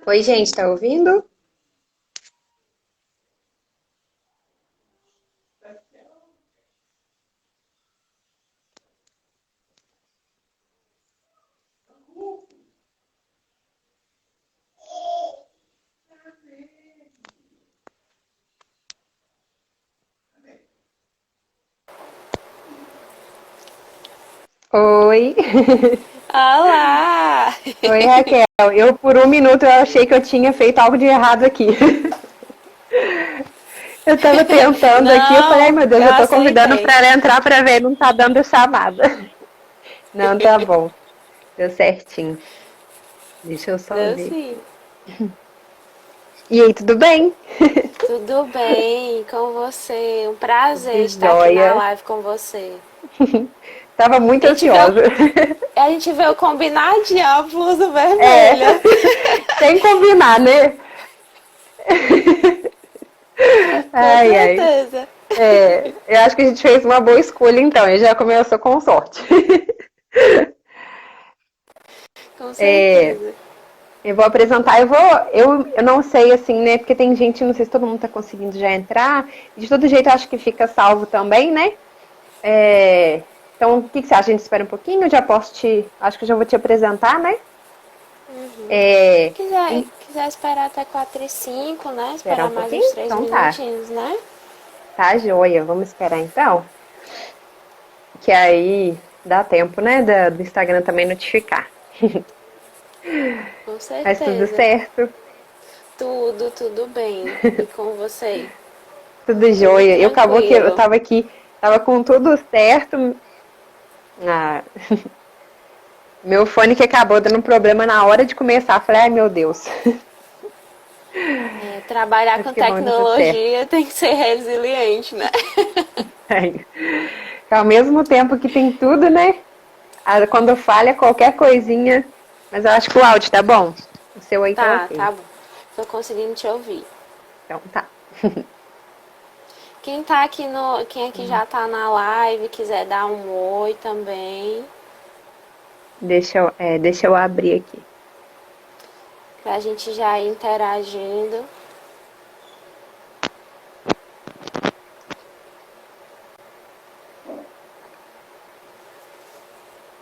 Oi, gente, tá ouvindo? Oi. Olá! Oi, Raquel. Eu, por um minuto, eu achei que eu tinha feito algo de errado aqui. Eu tava tentando aqui, eu falei, ai Não, meu Deus, eu eu tô convidando aceitei. pra ela entrar pra ver, não tá dando chamada. Não, tá bom. Deu certinho. Deixa eu só Deu ver sim. aqui. E aí, tudo bem? Tudo bem com você? Um prazer Tudo estar aqui na jóia. live com você. Tava muito A gente veio, ansiosa. a gente veio combinar de a blusa É, vermelha. sem combinar, né? Com Ai, ai. certeza. É, eu acho que a gente fez uma boa escolha, então, e já começou com sorte. Com É, certeza. eu vou apresentar, eu não sei assim, né? Porque tem gente, não sei se todo mundo tá conseguindo já entrar. De todo jeito, eu acho que fica salvo também, né? É, então, o que que você acha? A gente espera um pouquinho? Eu já posso te. Acho que eu já vou te apresentar, né? É, Quiser esperar até 4 e 5, né? esperar Esperar um mais uns pouquinho? 3 Então tá. minutinhos, né? Tá, joia. Vamos esperar então. Que aí dá tempo, né? Do Instagram também notificar. Com Mas tudo certeza. certo, Tudo bem. E com você? tudo Tudo jóia. Eu acabou que eu tranquilo. tava aqui, tava com tudo certo. Ah, meu fone que acabou dando um problema na hora de começar. Falei, ai meu Deus. É, trabalhar Mas com que bom, deu tudo certo. tecnologia tem que ser resiliente, né? Aí, ao mesmo tempo que tem tudo, né? Quando falha qualquer coisinha. Mas eu acho que o áudio tá bom. O seu aí tá Tá ok. bom. Tô conseguindo te ouvir. Então tá. Quem aqui já tá na live, quiser dar um oi também, Deixa eu abrir aqui. pra gente já ir interagindo.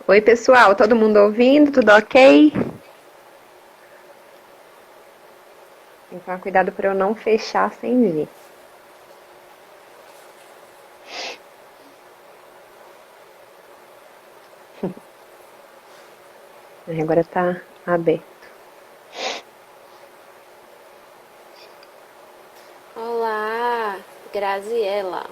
Oi, pessoal, todo mundo ouvindo? Tudo ok? Tem que tomar cuidado para eu não fechar sem ver. Agora tá aberto. Olá, Graziela.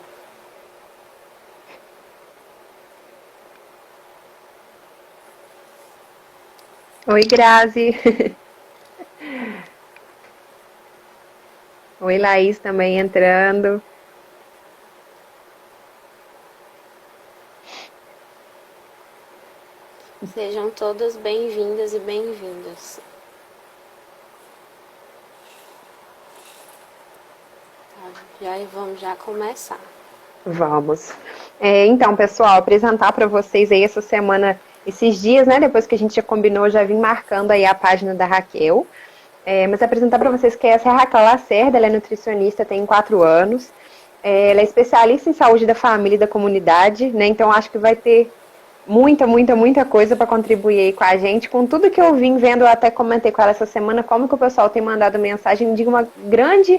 Oi, Grazi. Oi, Laís também entrando. Sejam todas bem-vindas e bem-vindos. Tá, vamos já começar. Vamos. Então, pessoal, apresentar para vocês aí essa semana, esses dias, né? Depois que a gente já combinou, já vim marcando aí a página da Raquel. Mas apresentar para vocês que essa é a Raquel Lacerda, ela é nutricionista, tem 4 anos. Ela é especialista em saúde da família e da comunidade, né? Então acho que vai ter muita coisa para contribuir aí com a gente. Com tudo que eu vim vendo, eu até comentei com ela essa semana, como que o pessoal tem mandado mensagem de uma grande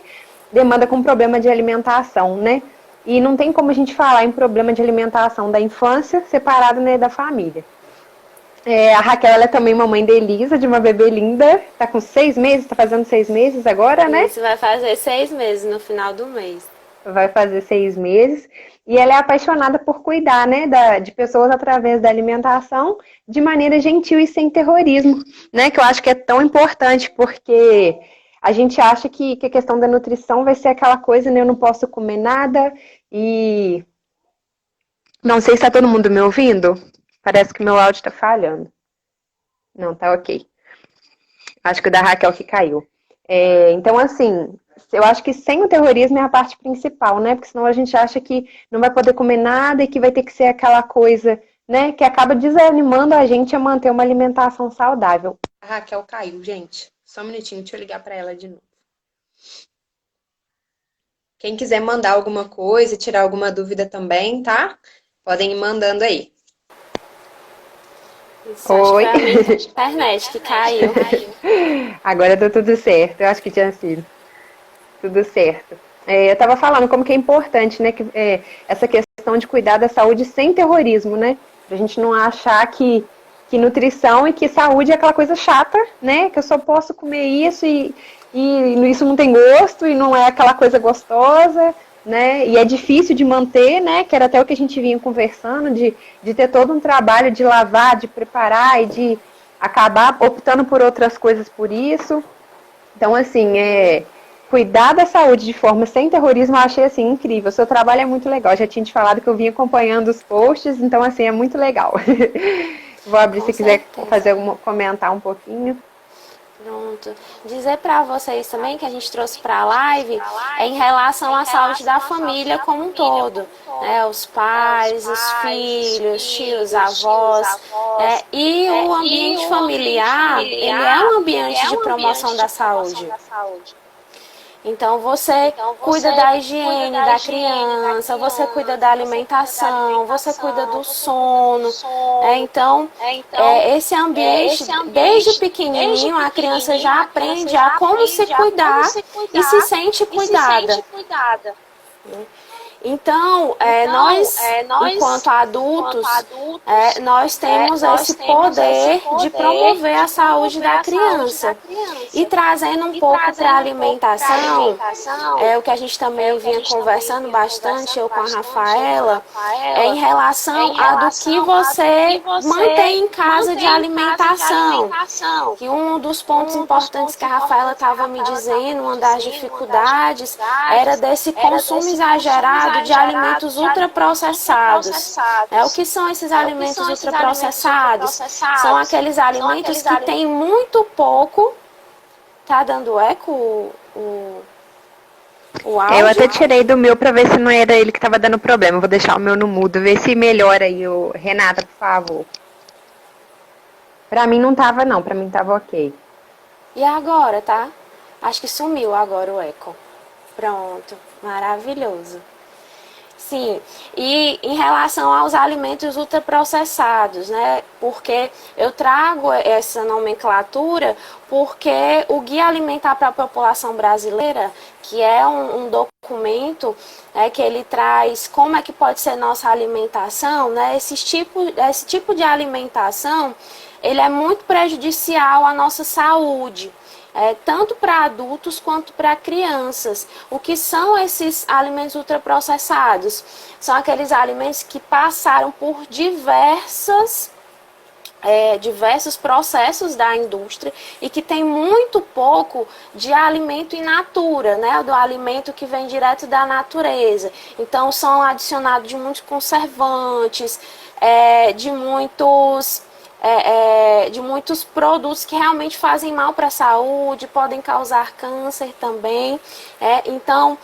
demanda com problema de alimentação, né? E não tem como a gente falar em problema de alimentação da infância separado, né, da família. A Raquel, ela é também mamãe da Elisa, de uma bebê linda, tá com 6 meses, tá fazendo 6 meses agora, né? Isso vai fazer 6 meses no final do mês. Vai fazer 6 meses. E ela é apaixonada por cuidar, né, de pessoas através da alimentação de maneira gentil e sem terrorismo, né? Que eu acho que é tão importante, porque a gente acha que a questão da nutrição vai ser aquela coisa, né? Eu não posso comer nada e. Não sei se está todo mundo me ouvindo. Parece que meu áudio está falhando. Não, tá ok. Acho que o da Raquel que caiu. Então, assim, eu acho que sem o terrorismo é a parte principal, né? Porque senão a gente acha que não vai poder comer nada e que vai ter que ser aquela coisa, né? Que acaba desanimando a gente a manter uma alimentação saudável. A Raquel caiu, gente. Só um minutinho, deixa eu ligar para ela de novo. Quem quiser mandar alguma coisa, tirar alguma dúvida também, tá? Podem ir mandando aí. Isso, acho que Oi. foi a minha internet que caiu. Agora tá tudo certo. Eu acho que tinha sido tudo certo. Eu estava falando como que é importante, né, essa questão de cuidar da saúde sem terrorismo, né? Pra gente não achar que nutrição e que saúde é aquela coisa chata, né? Que eu só posso comer isso e isso não tem gosto e não é aquela coisa gostosa, né? E é difícil de manter, né? Que era até o que a gente vinha conversando, de ter todo um trabalho de lavar, de preparar e de acabar optando por outras coisas por isso. Então, assim, cuidar da saúde de forma sem terrorismo, eu achei, assim, incrível. O seu trabalho é muito legal. Eu já tinha te falado que eu vim acompanhando os posts, então, assim, é muito legal. Vou abrir Com se quiser certeza. comentar um pouquinho. Pronto. Dizer para vocês também que a gente trouxe para a live é em relação à saúde da família como um todo, né? Os pais, os filhos, tios, avós, e o ambiente familiar, ele é um ambiente de promoção da saúde. Então você cuida da higiene da criança, você cuida da alimentação, você cuida do sono. Então, esse ambiente, desde pequenininho, a criança já aprende a como se cuidar e se sente cuidada. Então, nós, enquanto adultos, nós temos esse poder de promover a saúde da criança. E trazendo um pouco para a alimentação, o que a gente também vinha conversando bastante, eu com a Rafaela, é em relação a do que você mantém em casa de alimentação. Que um dos pontos importantes que a Rafaela estava me dizendo, uma das dificuldades, era desse consumo exagerado de alimentos ultraprocessados. O que são esses alimentos ultraprocessados? São aqueles alimentos que têm muito pouco. Tá dando eco o áudio? Eu até tirei do meu para ver se não era ele que estava dando problema. Vou deixar o meu no mudo, ver se melhora aí, Renata, por favor. Para mim não tava não, para mim tava ok. E agora, tá? Acho que sumiu agora o eco. Pronto, maravilhoso. Sim, e em relação aos alimentos ultraprocessados, né? Porque eu trago essa nomenclatura porque o Guia Alimentar para a População Brasileira, que é um documento que ele traz como é que pode ser nossa alimentação, né? Esse tipo de alimentação, ele é muito prejudicial à nossa saúde. Tanto para adultos quanto para crianças. O que são esses alimentos ultraprocessados? São aqueles alimentos que passaram por diversos processos da indústria e que tem muito pouco de alimento in natura, né? Do alimento que vem direto da natureza. Então são adicionados de muitos conservantes, de muitos produtos que realmente fazem mal para a saúde, podem causar câncer também. Então,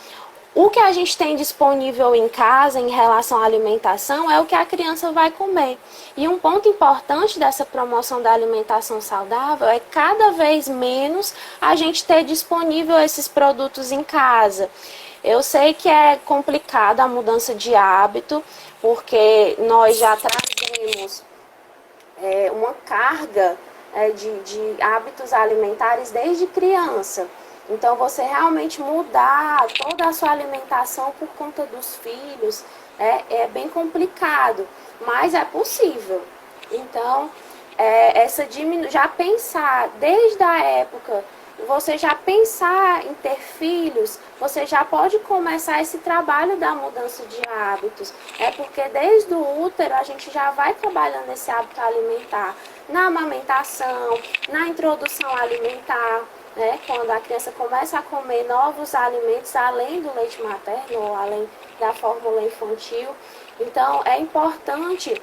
o que a gente tem disponível em casa em relação à alimentação é o que a criança vai comer. E um ponto importante dessa promoção da alimentação saudável é cada vez menos a gente ter disponível esses produtos em casa. Eu sei que é complicado a mudança de hábito, porque nós já trazemos uma carga de hábitos alimentares desde criança. Então, você realmente mudar toda a sua alimentação por conta dos filhos é bem complicado, mas é possível. Então, já pensar desde a época, você já pensar em ter filhos, você já pode começar esse trabalho da mudança de hábitos. Porque desde o útero a gente já vai trabalhando esse hábito alimentar, na amamentação, na introdução alimentar, quando a criança começa a comer novos alimentos, além do leite materno ou além da fórmula infantil. Então, é importante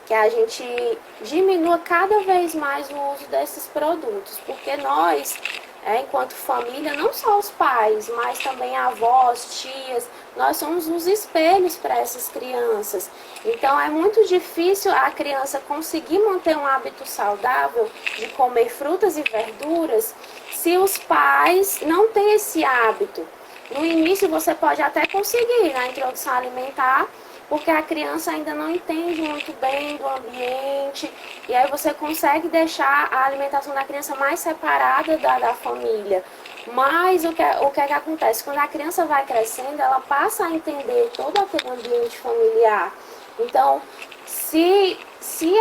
que a gente diminua cada vez mais o uso desses produtos, porque nós, enquanto família, não só os pais, mas também avós, tias, nós somos os espelhos para essas crianças. Então é muito difícil a criança conseguir manter um hábito saudável de comer frutas e verduras se os pais não têm esse hábito. No início você pode até conseguir na introdução alimentar, porque a criança ainda não entende muito bem do ambiente, e aí você consegue deixar a alimentação da criança mais separada da família. Mas o que é que acontece? Quando a criança vai crescendo, ela passa a entender todo aquele ambiente familiar. Então, se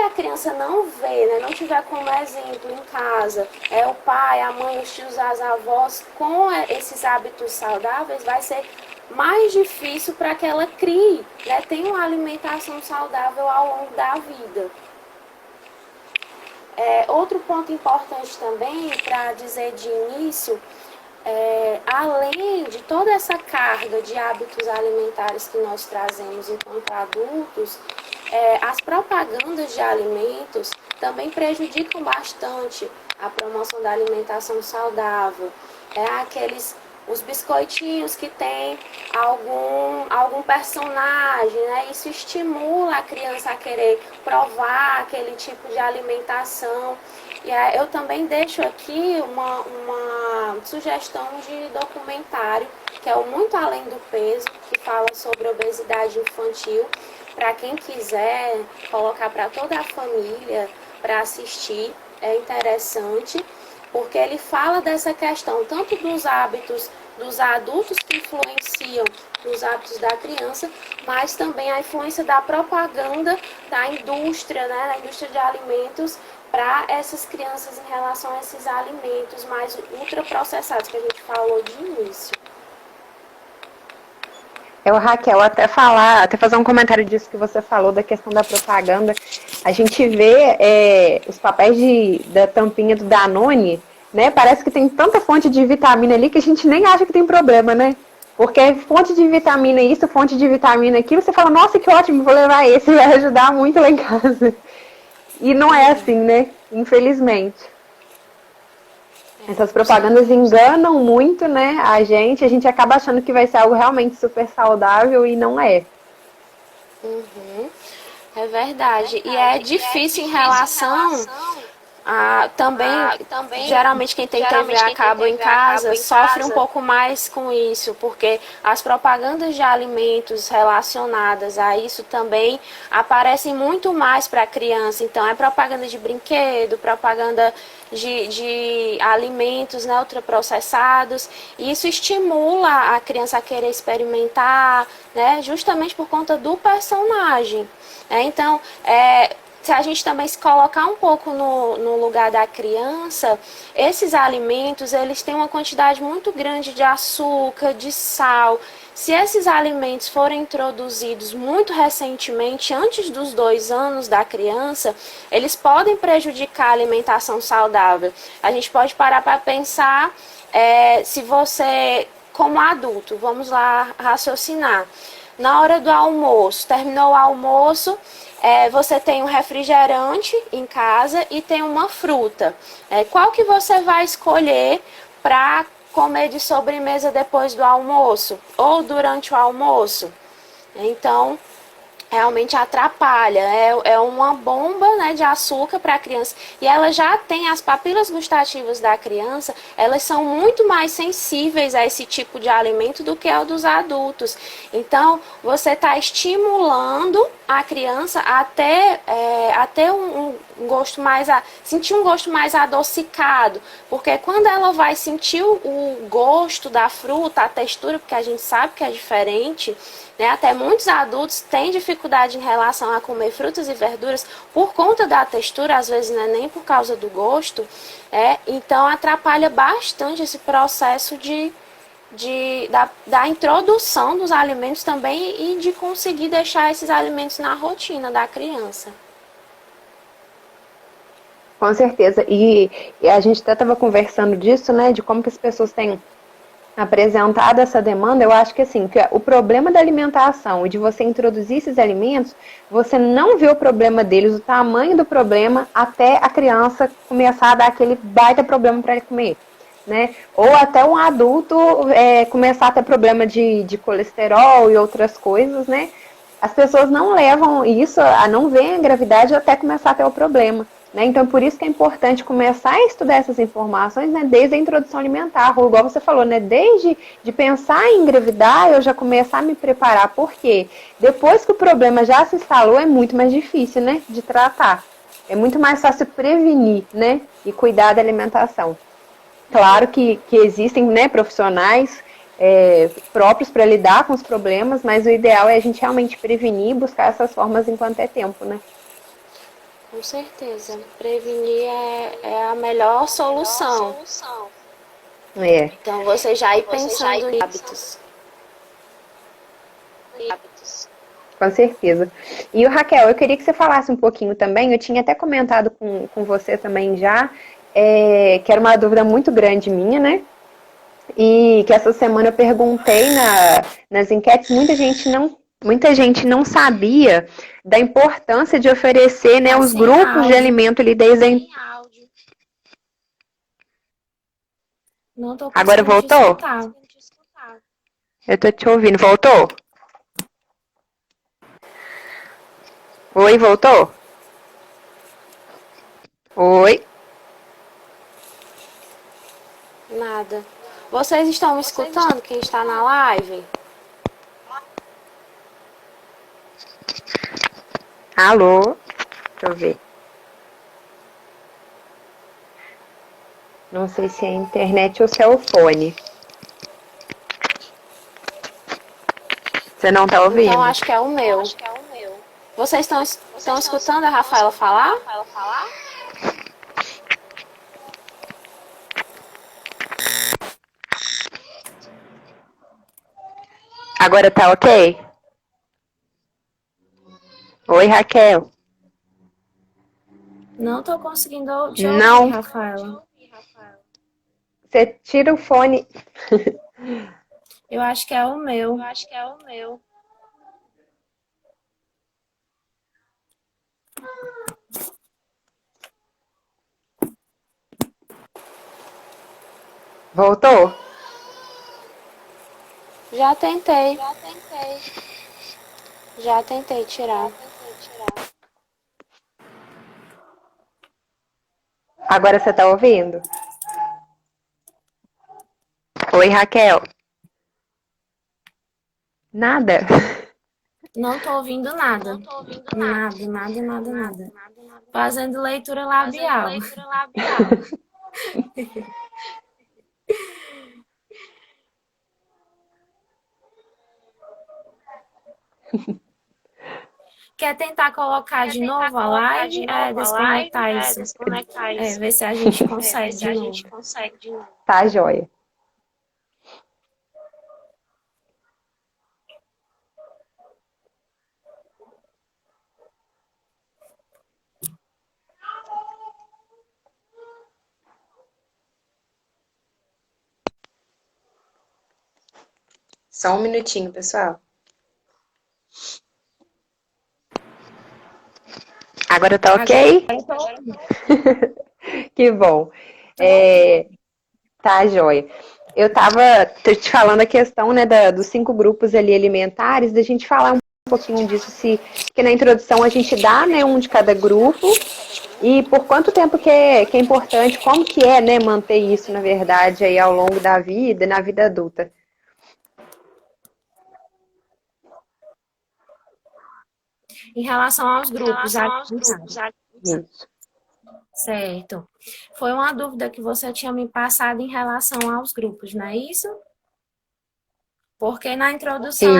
a criança não vê, né, não tiver como exemplo em casa, o pai, a mãe, os tios, as avós, com esses hábitos saudáveis, vai ser mais difícil para que ela crie, né, tenha uma alimentação saudável ao longo da vida. Outro ponto importante também, para dizer de início, além de toda essa carga de hábitos alimentares que nós trazemos enquanto adultos, as propagandas de alimentos também prejudicam bastante a promoção da alimentação saudável. Os biscoitinhos que tem algum personagem, né? Isso estimula a criança a querer provar aquele tipo de alimentação. E eu também deixo aqui uma sugestão de documentário, que é o Muito Além do Peso, que fala sobre obesidade infantil, para quem quiser colocar para toda a família para assistir, é interessante, porque ele fala dessa questão, tanto dos hábitos dos adultos que influenciam nos hábitos da criança, mas também a influência da propaganda da indústria, né, da indústria de alimentos, para essas crianças em relação a esses alimentos mais ultraprocessados que a gente falou de início. Raquel, até fazer um comentário disso que você falou, da questão da propaganda. A gente vê os papéis da tampinha do Danone, né? Parece que tem tanta fonte de vitamina ali que a gente nem acha que tem problema, né? Porque fonte de vitamina isso, fonte de vitamina aquilo, você fala, nossa, que ótimo, vou levar esse, vai ajudar muito lá em casa. E não é assim, né? Infelizmente. Essas propagandas enganam muito, né, a gente acaba achando que vai ser algo realmente super saudável e não é. É verdade. E é difícil em relação também, geralmente quem tem TV a cabo em casa sofre um pouco mais com isso, porque as propagandas de alimentos relacionadas a isso também aparecem muito mais para a criança. Então é propaganda de brinquedo, propaganda de alimentos, né, ultraprocessados, e isso estimula a criança a querer experimentar, né, justamente por conta do personagem. Então, se a gente também se colocar um pouco no lugar da criança, esses alimentos, eles têm uma quantidade muito grande de açúcar, de sal. Se esses alimentos forem introduzidos muito recentemente, antes dos 2 anos da criança, eles podem prejudicar a alimentação saudável. A gente pode parar para pensar, se você, como adulto, vamos lá raciocinar, na hora do almoço, terminou o almoço, você tem um refrigerante em casa e tem uma fruta. Qual que você vai escolher para comer de sobremesa depois do almoço ou durante o almoço? Então, realmente atrapalha. É uma bomba, né, de açúcar para a criança. E ela já tem as papilas gustativas da criança, elas são muito mais sensíveis a esse tipo de alimento do que a dos adultos. Então, você está estimulando a criança a ter um gosto sentir um gosto mais adocicado, porque quando ela vai sentir o gosto da fruta, a textura, porque a gente sabe que é diferente, né? Até muitos adultos têm dificuldade em relação a comer frutas e verduras por conta da textura, às vezes não é nem por causa do gosto, então atrapalha bastante esse processo da introdução dos alimentos também e de conseguir deixar esses alimentos na rotina da criança. Com certeza. E a gente até estava conversando disso, né? De como que as pessoas têm apresentado essa demanda. Eu acho que assim, que o problema da alimentação e de você introduzir esses alimentos, você não vê o problema deles, o tamanho do problema, até a criança começar a dar aquele baita problema para ele comer. Né? Ou até um adulto começar a ter problema de colesterol e outras coisas, né? As pessoas não levam isso, não veem a gravidade até começar a ter o problema. né? Então, por isso que é importante começar a estudar essas informações, né, desde a introdução alimentar, ou igual você falou, né, desde de pensar em engravidar, eu já começar a me preparar, porque depois que o problema já se instalou, é muito mais difícil, né, de tratar. É muito mais fácil prevenir, né, e cuidar da alimentação. Claro que existem, né, profissionais próprios para lidar com os problemas, mas o ideal é a gente realmente prevenir e buscar essas formas enquanto é tempo, né? Com certeza. Prevenir é a melhor solução. É. Então, você já ir pensando em hábitos. Com certeza. E o Raquel, eu queria que você falasse um pouquinho também, eu tinha até comentado com você também já, que era uma dúvida muito grande minha, né? E que essa semana eu perguntei nas enquetes, muita gente não sabia da importância de oferecer, né, os grupos de alimento ali desde a... Não tô Agora conseguindo te voltou? escutar. Eu tô te ouvindo. Voltou? Oi, voltou? Oi? Nada. Vocês estão me escutando, quem está na live? Alô? Deixa eu ver. Não sei se é a internet ou se é o fone. Você não tá ouvindo? Então, acho que é o meu. Vocês estão escutando a Rafaela falar? Agora tá ok? Oi, Raquel. Não tô conseguindo te ouvir, Não. Rafaela. Você tira o fone. Eu acho que é o meu. Voltou? Já tentei. Já tentei tirar. Agora você tá ouvindo? Oi, Raquel. Nada. Não tô ouvindo nada. Nada. Fazendo leitura labial. Quer tentar colocar de novo a live? Desconectar isso. Ver se a gente consegue de novo. Tá, joia. Só um minutinho, pessoal. Agora tá ok? Que bom. Tá, joia. Eu tava te falando a questão, né, dos 5 grupos ali alimentares, da gente falar um pouquinho disso, que na introdução a gente dá, né, um de cada grupo, e por quanto tempo que é importante, como que é, né, manter isso, na verdade, aí ao longo da vida, na vida adulta. Em relação aos grupos alimentares. Isso. Certo. Foi uma dúvida que você tinha me passado em relação aos grupos, não é isso? Porque na introdução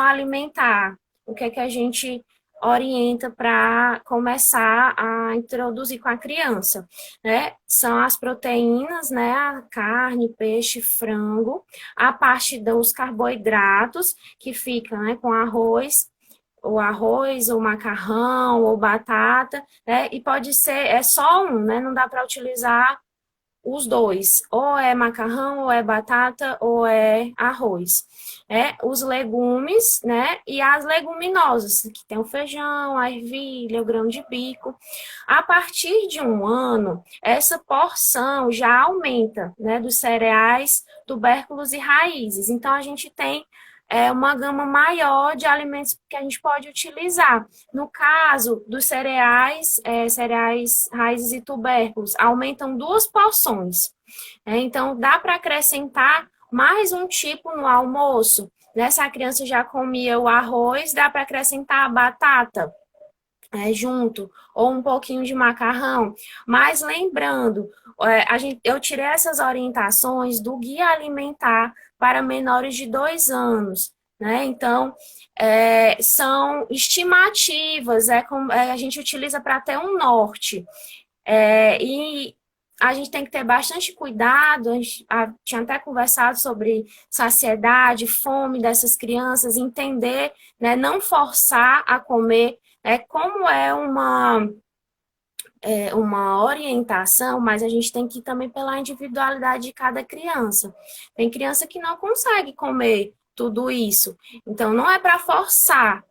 alimentar, o que é que a gente orienta para começar a introduzir com a criança, né? São as proteínas, né? A carne, peixe, frango, a parte dos carboidratos que ficam, né, com arroz, o macarrão, ou batata, né? E pode ser, é só um, né? Não dá para utilizar os dois, ou é macarrão, ou é batata, ou é arroz. Os legumes, né? E as leguminosas, que tem o feijão, a ervilha, o grão de bico. A partir de 1 ano, essa porção já aumenta, né? Dos cereais, tubérculos e raízes. Então, a gente tem uma gama maior de alimentos que a gente pode utilizar. No caso dos cereais, cereais, raízes e tubérculos, aumentam 2 porções. Então, dá para acrescentar mais um tipo no almoço. Né? Se a criança já comia o arroz, dá para acrescentar a batata junto, ou um pouquinho de macarrão. Mas lembrando, eu tirei essas orientações do Guia Alimentar para menores de 2 anos. Né? Então, são estimativas, a gente utiliza para ter um norte. E a gente tem que ter bastante cuidado, a gente tinha até conversado sobre saciedade, fome dessas crianças, entender, né, não forçar a comer, como uma orientação, mas a gente tem que ir também pela individualidade de cada criança. Tem criança que não consegue comer tudo isso, então não é para forçar.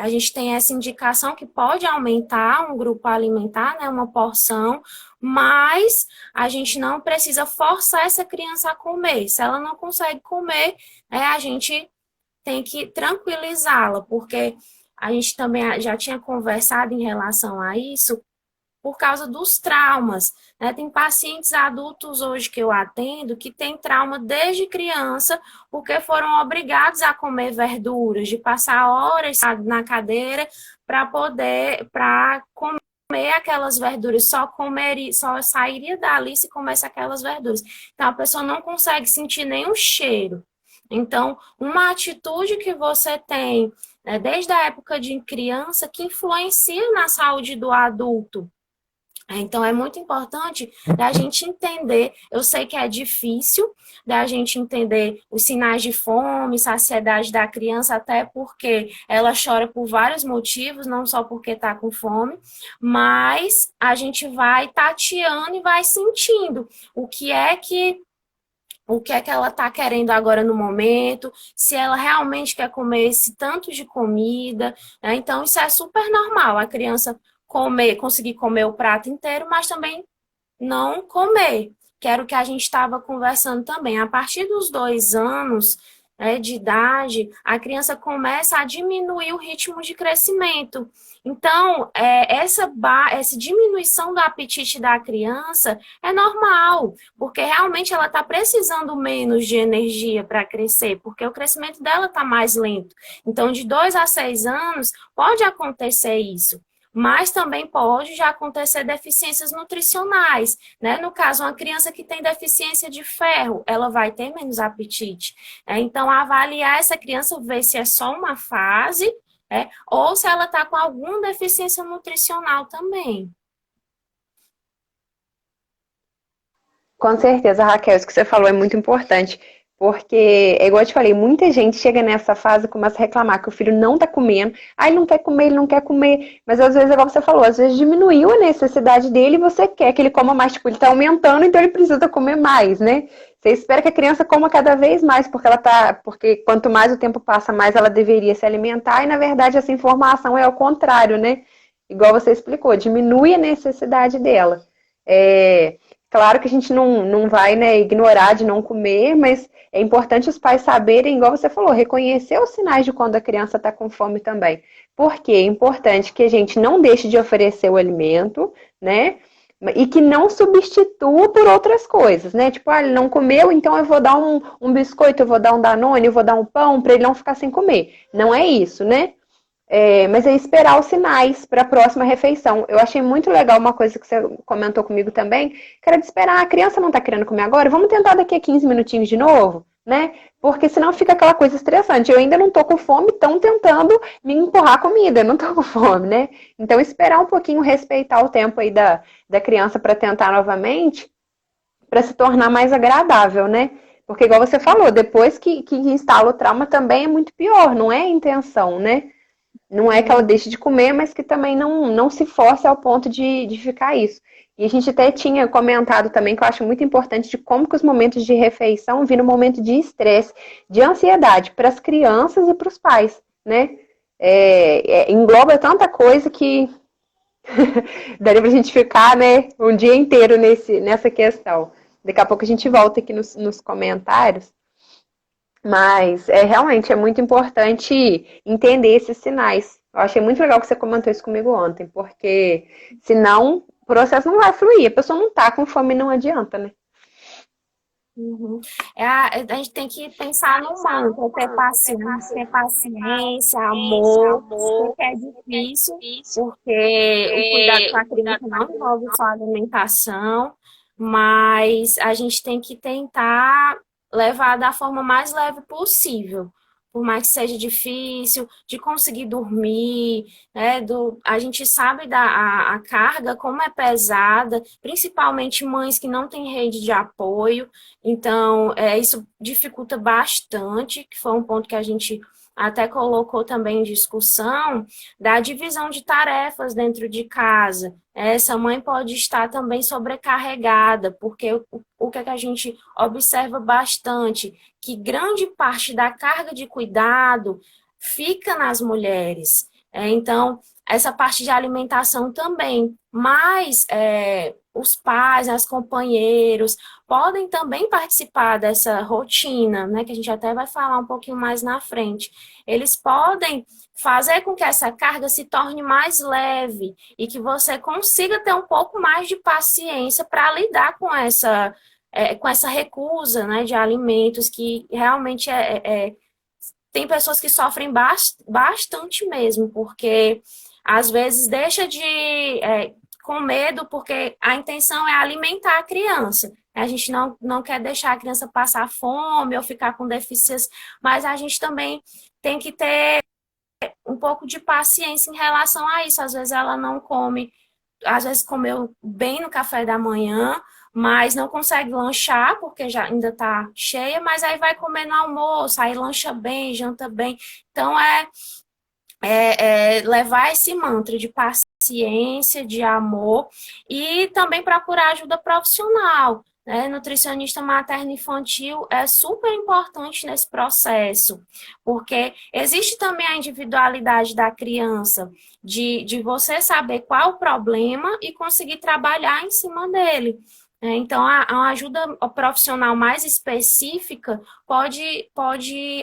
A gente tem essa indicação que pode aumentar um grupo alimentar, né, uma porção, mas a gente não precisa forçar essa criança a comer. Se ela não consegue comer, a gente tem que tranquilizá-la, porque a gente também já tinha conversado em relação a isso, por causa dos traumas. Né? Tem pacientes adultos hoje que eu atendo que têm trauma desde criança porque foram obrigados a comer verduras, de passar horas na cadeira para comer aquelas verduras, só sairia dali se comesse aquelas verduras. Então a pessoa não consegue sentir nenhum cheiro. Então, uma atitude que você tem, né, desde a época de criança que influencia na saúde do adulto. Então, é muito importante da gente entender, eu sei que é difícil da gente entender os sinais de fome, saciedade da criança, até porque ela chora por vários motivos, não só porque está com fome, mas a gente vai tateando e vai sentindo o que é que ela está querendo agora no momento, se ela realmente quer comer esse tanto de comida, né? Então, isso é super normal, a criança conseguir comer o prato inteiro, mas também não comer, que era o que a gente estava conversando também. A partir dos 2 anos, de idade, a criança começa a diminuir o ritmo de crescimento. Então, essa diminuição do apetite da criança é normal, porque realmente ela está precisando menos de energia para crescer, porque o crescimento dela está mais lento. Então, de 2 a 6 anos, pode acontecer isso. Mas também pode já acontecer deficiências nutricionais, né? No caso, uma criança que tem deficiência de ferro, ela vai ter menos apetite. Então, avaliar essa criança, ver se é só uma fase, ou se ela está com alguma deficiência nutricional também. Com certeza, Raquel, isso que você falou é muito importante. Porque, igual eu te falei, muita gente chega nessa fase e começa a reclamar que o filho não tá comendo. Ah, ele não quer comer, ele não quer comer. Mas às vezes, igual você falou, às vezes diminuiu a necessidade dele e você quer que ele coma mais. Tipo, ele tá aumentando, então ele precisa comer mais, né? Você espera que a criança coma cada vez mais, porque quanto mais o tempo passa, mais ela deveria se alimentar. E, na verdade, essa informação é ao contrário, né? Igual você explicou, diminui a necessidade dela. Claro que a gente não vai, né, ignorar de não comer, mas é importante os pais saberem, igual você falou, reconhecer os sinais de quando a criança está com fome também. Porque é importante que a gente não deixe de oferecer o alimento, né? E que não substitua por outras coisas, né? Tipo, ele não comeu, então eu vou dar um biscoito, eu vou dar um Danone, eu vou dar um pão para ele não ficar sem comer. Não é isso, né? Mas é esperar os sinais para a próxima refeição. Eu achei muito legal uma coisa que você comentou comigo também, que era de esperar, a criança não está querendo comer agora, vamos tentar daqui a 15 minutinhos de novo, né? Porque senão fica aquela coisa estressante. Eu ainda não estou com fome, estão tentando me empurrar a comida, eu não estou com fome, né? Então esperar um pouquinho, respeitar o tempo aí da criança para tentar novamente, para se tornar mais agradável, né? Porque igual você falou, depois que instala o trauma também é muito pior, não é a intenção, né? Não é que ela deixe de comer, mas que também não se force ao ponto de ficar isso. E a gente até tinha comentado também, que eu acho muito importante, de como que os momentos de refeição viram um momento de estresse, de ansiedade para as crianças e para os pais, né? Engloba tanta coisa que daria pra gente ficar, né, um dia inteiro nessa questão. Daqui a pouco a gente volta aqui nos comentários. Mas realmente é muito importante entender esses sinais. Eu achei muito legal que você comentou isso comigo ontem, porque senão o processo não vai fluir. A pessoa não tá com fome, não adianta, né? Uhum. A gente tem que pensar no mantra, ter paciência, amor. Sei que é difícil, porque o cuidado com a criança não envolve só alimentação, mas a gente tem que tentar levar da forma mais leve possível. Por mais que seja difícil, de conseguir dormir, né? A gente sabe a carga, como é pesada, principalmente mães que não têm rede de apoio. Então, isso dificulta bastante, que foi um ponto que a gente até colocou também em discussão, da divisão de tarefas dentro de casa. Essa mãe pode estar também sobrecarregada, porque o que é que a gente observa bastante? Que grande parte da carga de cuidado fica nas mulheres. Então, essa parte de alimentação também, mas os pais, os companheiros, podem também participar dessa rotina, né, que a gente até vai falar um pouquinho mais na frente. Eles podem fazer com que essa carga se torne mais leve e que você consiga ter um pouco mais de paciência para lidar com essa recusa, né, de alimentos que realmente tem pessoas que sofrem bastante mesmo, porque às vezes deixa de com medo, porque a intenção é alimentar a criança. A gente não quer deixar a criança passar fome ou ficar com deficiência, mas a gente também tem que ter um pouco de paciência em relação a isso. Às vezes ela não come, às vezes comeu bem no café da manhã, mas não consegue lanchar porque já ainda está cheia, mas aí vai comer no almoço, aí lancha bem, janta bem. Então levar esse mantra de paciência, de amor e também procurar ajuda profissional. Né? Nutricionista materno-infantil é super importante nesse processo, porque existe também a individualidade da criança, de você saber qual o problema e conseguir trabalhar em cima dele. Então, a ajuda profissional mais específica pode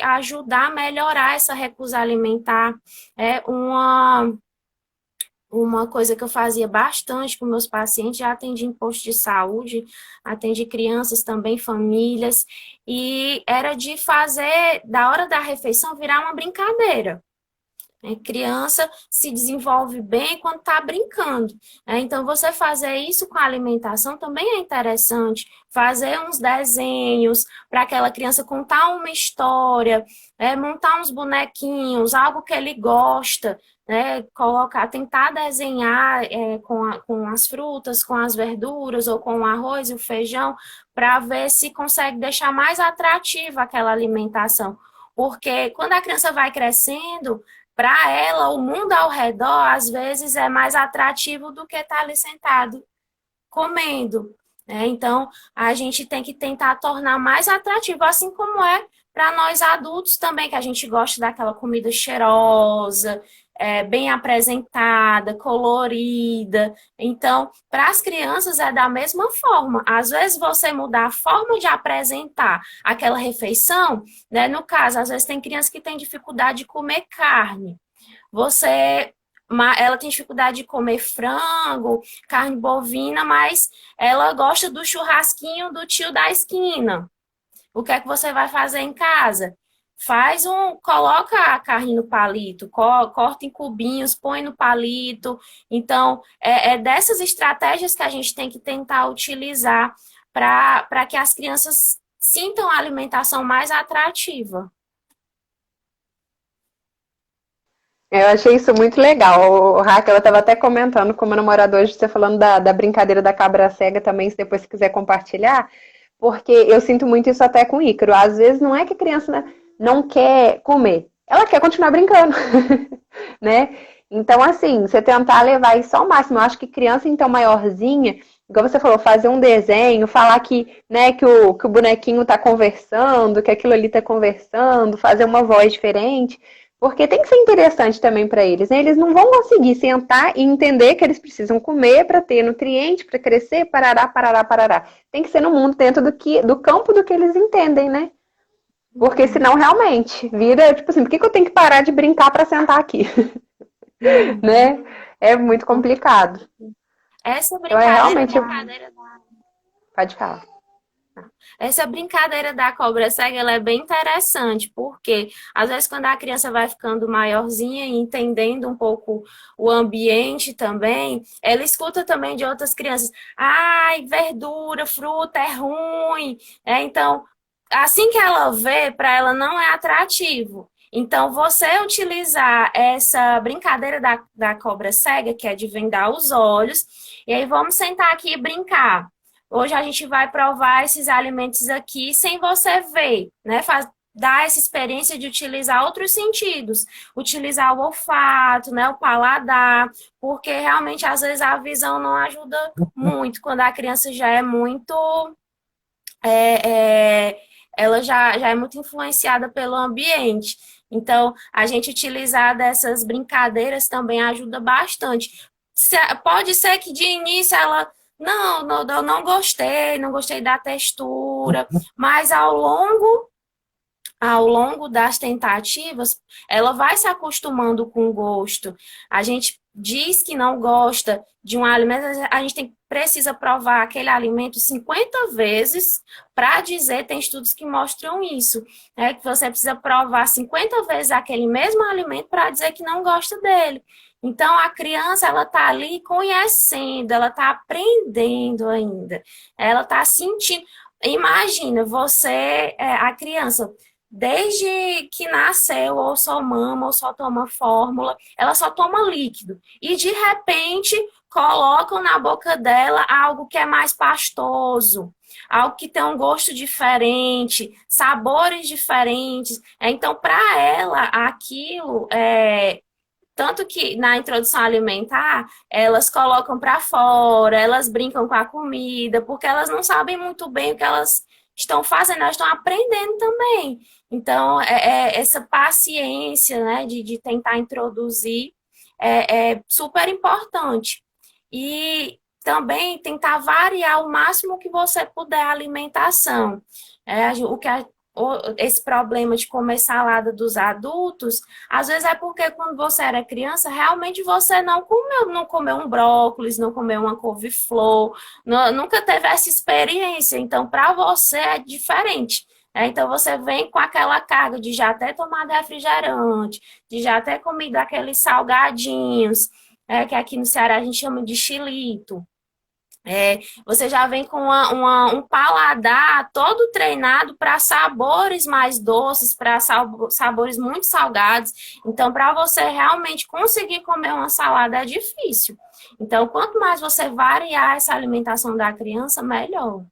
ajudar a melhorar essa recusa alimentar. É uma coisa que eu fazia bastante com meus pacientes, já atendi em posto de saúde, atendi crianças também, famílias, e era de fazer da hora da refeição virar uma brincadeira. Criança se desenvolve bem quando está brincando. Então, você fazer isso com a alimentação também é interessante. Fazer uns desenhos para aquela criança contar uma história, montar uns bonequinhos, algo que ele gosta, colocar, tentar desenhar com as frutas, com as verduras ou com o arroz e o feijão, para ver se consegue deixar mais atrativa aquela alimentação. Porque quando a criança vai crescendo, para ela, o mundo ao redor, às vezes, é mais atrativo do que estar ali sentado comendo. Então, a gente tem que tentar tornar mais atrativo, assim como é para nós adultos também, que a gente gosta daquela comida cheirosa, bem apresentada, colorida. Então, para as crianças é da mesma forma. Às vezes, você mudar a forma de apresentar aquela refeição, né? No caso, às vezes tem criança que tem dificuldade de comer carne. Ela tem dificuldade de comer frango, carne bovina, mas ela gosta do churrasquinho do tio da esquina. O que é que você vai fazer em casa? Coloca a carne no palito, corta em cubinhos, põe no palito. Então, é dessas estratégias que a gente tem que tentar utilizar para que as crianças sintam a alimentação mais atrativa. Eu achei isso muito legal. O Raquel, eu estava até comentando com o meu namorado hoje, você falando da brincadeira da cabra cega também, se depois você quiser compartilhar, porque eu sinto muito isso até com o Ícaro. Às vezes não é que a criança, né, não quer comer, ela quer continuar brincando, né? Então, assim, você tentar levar isso ao máximo. Eu acho que criança, então, maiorzinha, igual você falou, fazer um desenho, falar que, né, que o bonequinho tá conversando, que aquilo ali tá conversando, fazer uma voz diferente. Porque tem que ser interessante também para eles, né? Eles não vão conseguir sentar e entender que eles precisam comer para ter nutriente, para crescer, parará, parará, parará. Tem que ser no mundo dentro do campo do que eles entendem, né? Porque senão realmente vira, tipo assim, por que eu tenho que parar de brincar para sentar aqui? Né? É muito complicado. Essa Então é brincadeira realmente. da Pode falar. Essa brincadeira da cobra cega, ela é bem interessante, porque às vezes quando a criança vai ficando maiorzinha e entendendo um pouco o ambiente também, ela escuta também de outras crianças, ai, verdura, fruta é ruim. Então, assim que ela vê, para ela não é atrativo. Então, você utilizar essa brincadeira da cobra cega, que é de vendar os olhos, e aí vamos sentar aqui e brincar. Hoje a gente vai provar esses alimentos aqui sem você ver, né? Dar essa experiência de utilizar outros sentidos, utilizar o olfato, né? O paladar, porque realmente às vezes a visão não ajuda muito quando a criança já é muito é, é, ela já é muito influenciada pelo ambiente. Então, a gente utilizar dessas brincadeiras também ajuda bastante. Pode ser que de início ela, eu não gostei, não gostei da textura, mas ao longo das tentativas, ela vai se acostumando com o gosto. A gente diz que não gosta de um alimento, a gente precisa provar aquele alimento 50 vezes para dizer, tem estudos que mostram isso, né? Que você precisa provar 50 vezes aquele mesmo alimento para dizer que não gosta dele. Então, a criança, ela está ali conhecendo, ela está aprendendo ainda, ela está sentindo. Imagina, a criança, desde que nasceu, ou só mama, ou só toma fórmula, ela só toma líquido. E de repente colocam na boca dela algo que é mais pastoso, algo que tem um gosto diferente, sabores diferentes. Então, para ela, aquilo é. Tanto que na introdução alimentar, elas colocam para fora, elas brincam com a comida, porque elas não sabem muito bem o que elas estão fazendo, elas estão aprendendo também. Então, essa paciência, né, de tentar introduzir é super importante. E também tentar variar o máximo que você puder a alimentação. O que esse problema de comer salada dos adultos, às vezes é porque quando você era criança, realmente você não comeu um brócolis, não comeu uma couve-flor, nunca teve essa experiência. Então, para você é diferente. Então, você vem com aquela carga de já ter tomado refrigerante, de já ter comido aqueles salgadinhos, que aqui no Ceará a gente chama de chilito. Você já vem com um paladar todo treinado para sabores mais doces, para sabores muito salgados. Então, para você realmente conseguir comer uma salada é difícil. Então, quanto mais você variar essa alimentação da criança, melhor.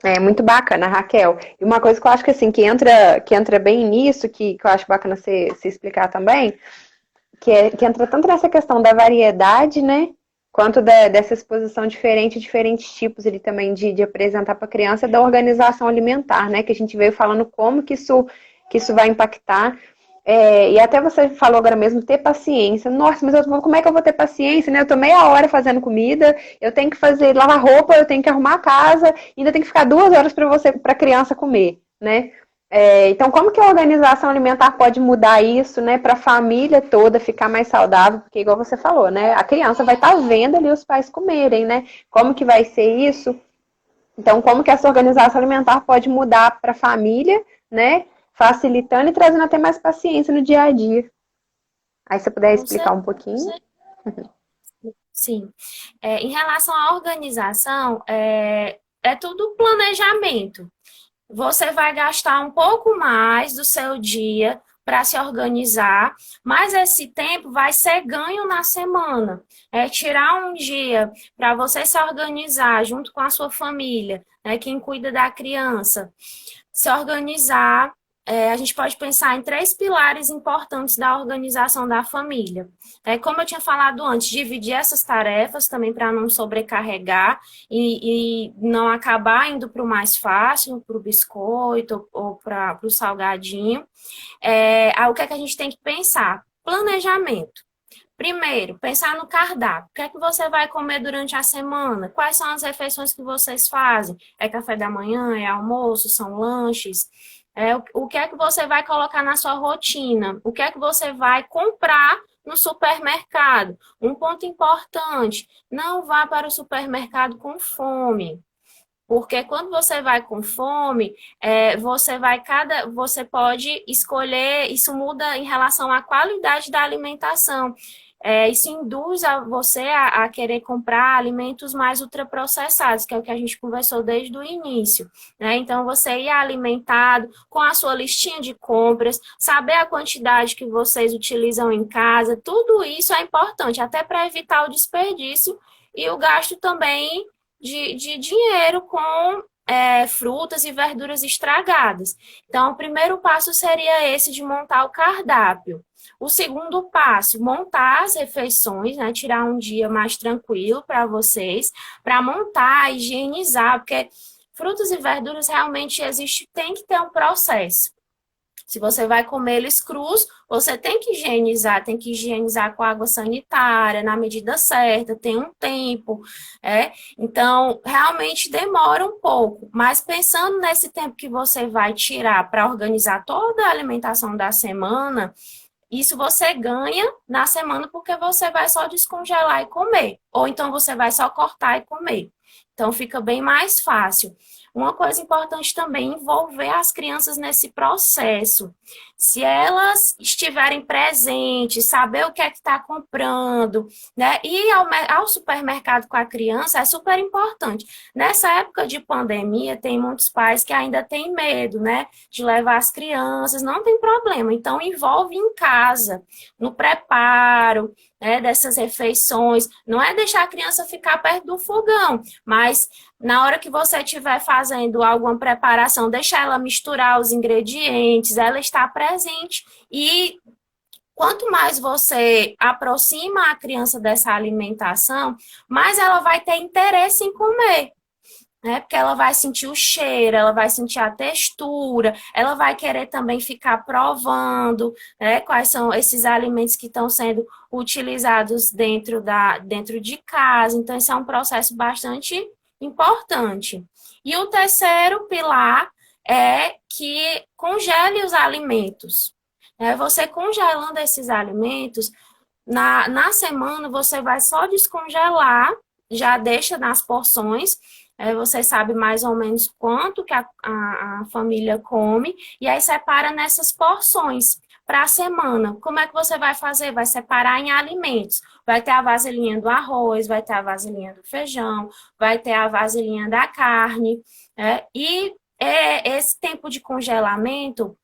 É muito bacana, Raquel. E uma coisa que eu acho que assim, que entra bem nisso, que eu acho bacana você se explicar também, que entra tanto nessa questão da variedade, né? Quanto dessa exposição diferente, diferentes tipos ele também de apresentar para a criança da organização alimentar, né? Que a gente veio falando como que isso vai impactar. E até você falou agora mesmo, ter paciência. Nossa, mas como é que eu vou ter paciência, né? Eu tô meia hora fazendo comida, eu tenho que fazer, lavar roupa, eu tenho que arrumar a casa, ainda tem que ficar 2 horas para a criança comer, né? Então, como que a organização alimentar pode mudar isso, né, para a família toda ficar mais saudável? Porque, igual você falou, né, a criança vai estar vendo ali os pais comerem, né? Como que vai ser isso? Então, como que essa organização alimentar pode mudar para a família, né, facilitando e trazendo até mais paciência no dia a dia? Aí, se você puder Com explicar certeza. um pouquinho. Sim. Em relação à organização, é tudo planejamento. Você vai gastar um pouco mais do seu dia para se organizar, mas esse tempo vai ser ganho na semana. Tirar um dia para você se organizar junto com a sua família, né, quem cuida da criança, se organizar. A gente pode pensar em 3 pilares importantes da organização da família. Como eu tinha falado antes, dividir essas tarefas também para não sobrecarregar e não acabar indo para o mais fácil, para o biscoito ou para o salgadinho. O que é que a gente tem que pensar? Planejamento. Primeiro, pensar no cardápio. O que é que você vai comer durante a semana? Quais são as refeições que vocês fazem? É café da manhã? É almoço? São lanches? O que é que você vai colocar na sua rotina? O que é que você vai comprar no supermercado? Um ponto importante, não vá para o supermercado com fome. Porque quando você vai com fome, você pode escolher, isso muda em relação à qualidade da alimentação. Isso induz você a querer comprar alimentos mais ultraprocessados, que é o que a gente conversou desde o início, né? Então, você ir alimentado com a sua listinha de compras, saber a quantidade que vocês utilizam em casa, tudo isso é importante, até para evitar o desperdício e o gasto também de dinheiro com frutas e verduras estragadas. Então, o primeiro passo seria esse de montar o cardápio. O segundo passo, montar as refeições, né? Tirar um dia mais tranquilo para vocês, para montar, higienizar, porque frutas e verduras realmente tem que ter um processo. Se você vai comer eles crus, você tem que higienizar com água sanitária, na medida certa, tem um tempo, Então, realmente demora um pouco, mas pensando nesse tempo que você vai tirar para organizar toda a alimentação da semana, isso você ganha na semana porque você vai só descongelar e comer, ou então você vai só cortar e comer. Então, fica bem mais fácil. Uma coisa importante também, envolver as crianças nesse processo. Se elas estiverem presentes, saber o que é que está comprando, né? Ir ao supermercado com a criança é super importante. Nessa época de pandemia, tem muitos pais que ainda têm medo, né? De levar as crianças, não tem problema. Então, envolve em casa, no preparo, dessas refeições. Não é deixar a criança ficar perto do fogão, mas na hora que você estiver fazendo alguma preparação, deixar ela misturar os ingredientes, ela está presente. E quanto mais você aproxima a criança dessa alimentação, mais ela vai ter interesse em comer. Porque ela vai sentir o cheiro, ela vai sentir a textura, ela vai querer também ficar provando, quais são esses alimentos que estão sendo utilizados dentro de casa. Então, esse é um processo bastante importante. E o terceiro pilar é que congele os alimentos. Você congelando esses alimentos, na semana você vai só descongelar, já deixa nas porções. Você sabe mais ou menos quanto que a família come, e aí separa nessas porções para a semana. Como é que você vai fazer? Vai separar em alimentos. Vai ter a vasilhinha do arroz, vai ter a vasilhinha do feijão, vai ter a vasilhinha da carne. E esse tempo de congelamento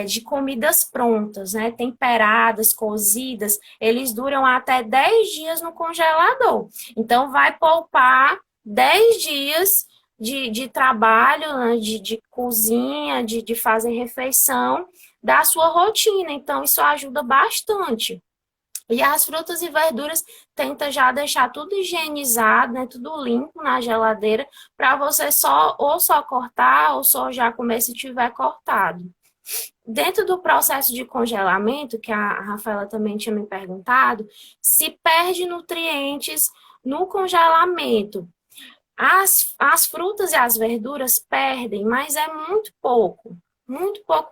de comidas prontas, temperadas, cozidas, eles duram até 10 dias no congelador. Então, vai poupar 10 dias de trabalho, né, de cozinha, de fazer refeição da sua rotina. Então, isso ajuda bastante. E as frutas e verduras, tenta já deixar tudo higienizado, né, tudo limpo na geladeira, para você só cortar ou só já comer se tiver cortado. Dentro do processo de congelamento, que a Rafaela também tinha me perguntado, se perde nutrientes no congelamento. As frutas e as verduras perdem, mas é muito pouco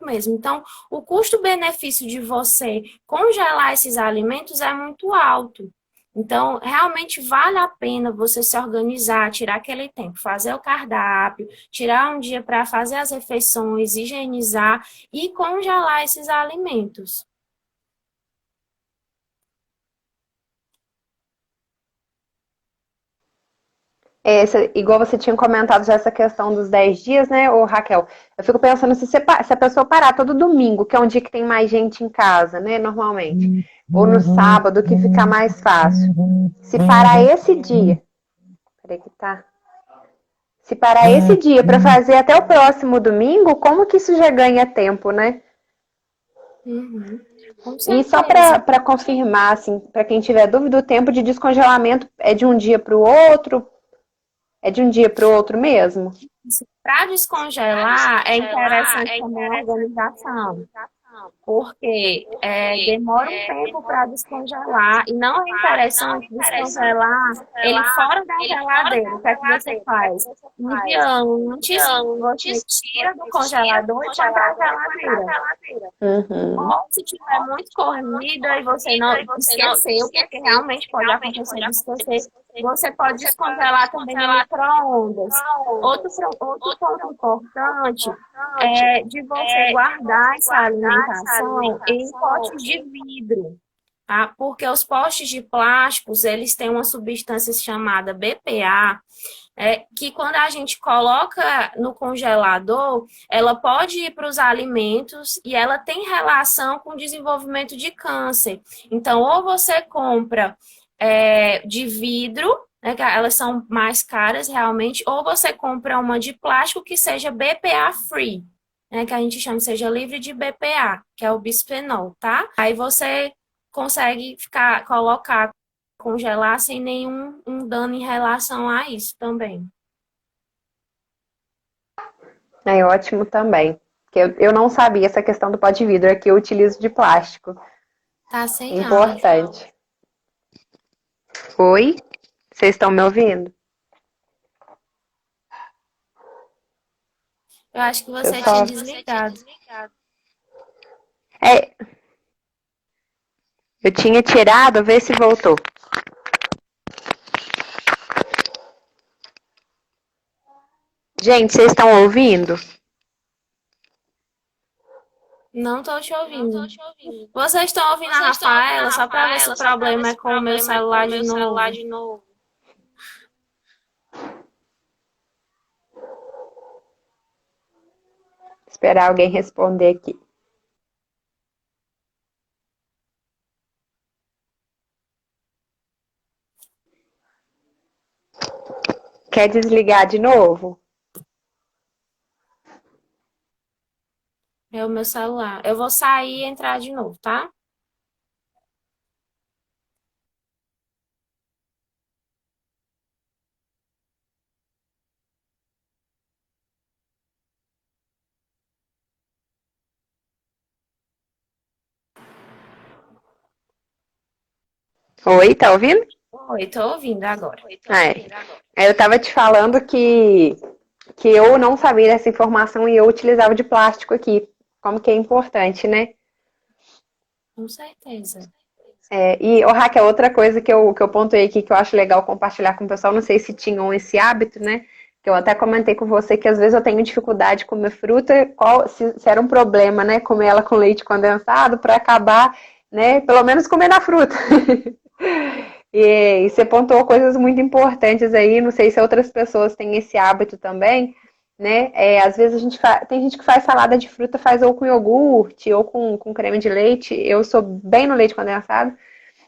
mesmo. Então, o custo-benefício de você congelar esses alimentos é muito alto. Então, realmente vale a pena você se organizar, tirar aquele tempo, fazer o cardápio, tirar um dia para fazer as refeições, higienizar e congelar esses alimentos. Igual você tinha comentado já essa questão dos 10 dias, né, ô Raquel? Eu fico pensando se a pessoa parar todo domingo, que é um dia que tem mais gente em casa, né, normalmente, ou no sábado, que fica mais fácil. Se parar esse dia, peraí que tá. Se parar esse dia para fazer até o próximo domingo, como que isso já ganha tempo, né? E só para confirmar, assim, para quem tiver dúvida, o tempo de descongelamento é de um dia para o outro? É de um dia para o outro mesmo? Para descongelar, é interessante também a organização. porque demora um tempo para descongelar e não é interessante descongelar ele fora da geladeira. O que é que você faz? Um dia antes, você tira do congelador e põe para a geladeira. Uhum. Ou se tiver muito corrida e você não esqueceu, porque realmente pode acontecer de esquecer, você pode descongelar também no micro-ondas. Outro ponto importante é de você guardar essa alimentação em potes de vidro, tá? Porque os potes de plásticos, eles têm uma substância chamada BPA, que quando a gente coloca no congelador, ela pode ir para os alimentos e ela tem relação com o desenvolvimento de câncer. Então, ou você compra de vidro, né, que elas são mais caras realmente, ou você compra uma de plástico que seja BPA free, né, que a gente chama, seja livre de BPA, que é o bisfenol, tá? Aí você consegue colocar, congelar sem nenhum dano em relação a isso também. É ótimo também. Porque eu não sabia essa questão do pó de vidro, aqui eu utilizo de plástico. Tá sem áudio. Importante. Oi? Vocês estão me ouvindo? Eu acho que você Eu tinha só. desligado. É, eu tinha tirado, vê se voltou. Gente, vocês estão ouvindo? Não tô te ouvindo. Vocês estão ouvindo a Rafaela? Só para ver se o problema é com o meu celular de novo. Esperar alguém responder aqui. Quer desligar de novo? É o meu celular. Eu vou sair e entrar de novo, tá? Oi, tá ouvindo? Oi, tô ouvindo agora. Eu tava te falando que eu não sabia dessa informação e eu utilizava de plástico aqui. Como que é importante, né? Com certeza. Raquel, outra coisa que eu pontuei aqui que eu acho legal compartilhar com o pessoal, não sei se tinham esse hábito, né? Que eu até comentei com você que às vezes eu tenho dificuldade de comer fruta, se era um problema, né? Comer ela com leite condensado para acabar, né? Pelo menos comer na fruta. E você pontuou coisas muito importantes aí, não sei se outras pessoas têm esse hábito também, né? Às vezes tem gente que faz salada de fruta, faz ou com iogurte ou com creme de leite. Eu sou bem no leite condensado.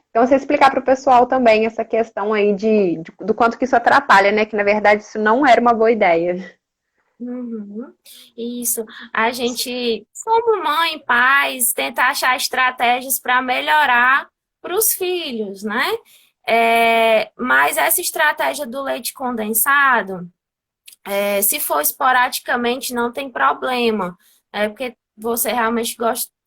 Então, você explicar para o pessoal também essa questão aí do quanto que isso atrapalha, né? Que na verdade isso não era uma boa ideia. Uhum. Isso. A gente, como mãe, pais, tenta achar estratégias para melhorar para os filhos, né? Mas essa estratégia do leite condensado, se for esporadicamente, não tem problema. Porque você realmente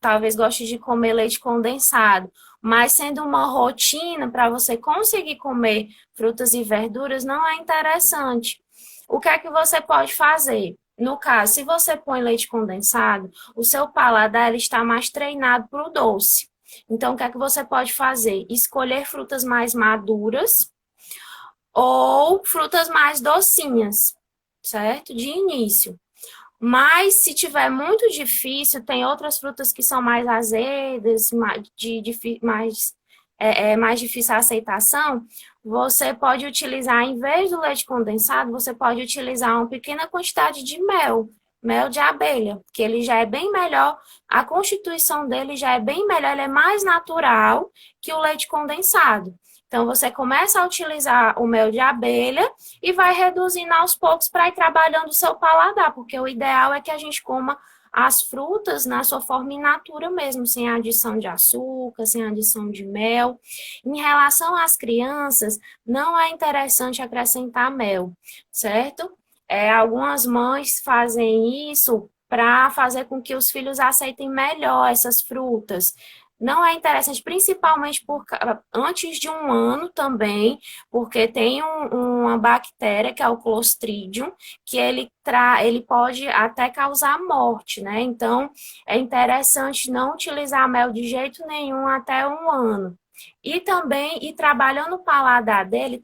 talvez goste de comer leite condensado. Mas sendo uma rotina para você conseguir comer frutas e verduras, não é interessante. O que é que você pode fazer? No caso, se você põe leite condensado, o seu paladar ele está mais treinado para o doce. Então, o que é que você pode fazer? Escolher frutas mais maduras ou frutas mais docinhas, certo? De início. Mas se tiver muito difícil, tem outras frutas que são mais azedas, mais difícil a aceitação. Você pode utilizar, em vez do leite condensado, você pode utilizar uma pequena quantidade de mel de abelha, que ele já é bem melhor, a constituição dele já é bem melhor, ele é mais natural que o leite condensado. Então, você começa a utilizar o mel de abelha e vai reduzindo aos poucos para ir trabalhando o seu paladar, porque o ideal é que a gente coma as frutas na sua forma in natura mesmo, sem adição de açúcar, sem adição de mel. Em relação às crianças, não é interessante acrescentar mel, certo? Algumas mães fazem isso para fazer com que os filhos aceitem melhor essas frutas. Não é interessante, principalmente antes de 1 ano também, porque tem uma bactéria, que é o Clostridium, que ele pode até causar morte, né? Então, é interessante não utilizar mel de jeito nenhum até 1 ano. E também ir trabalhando o paladar dele,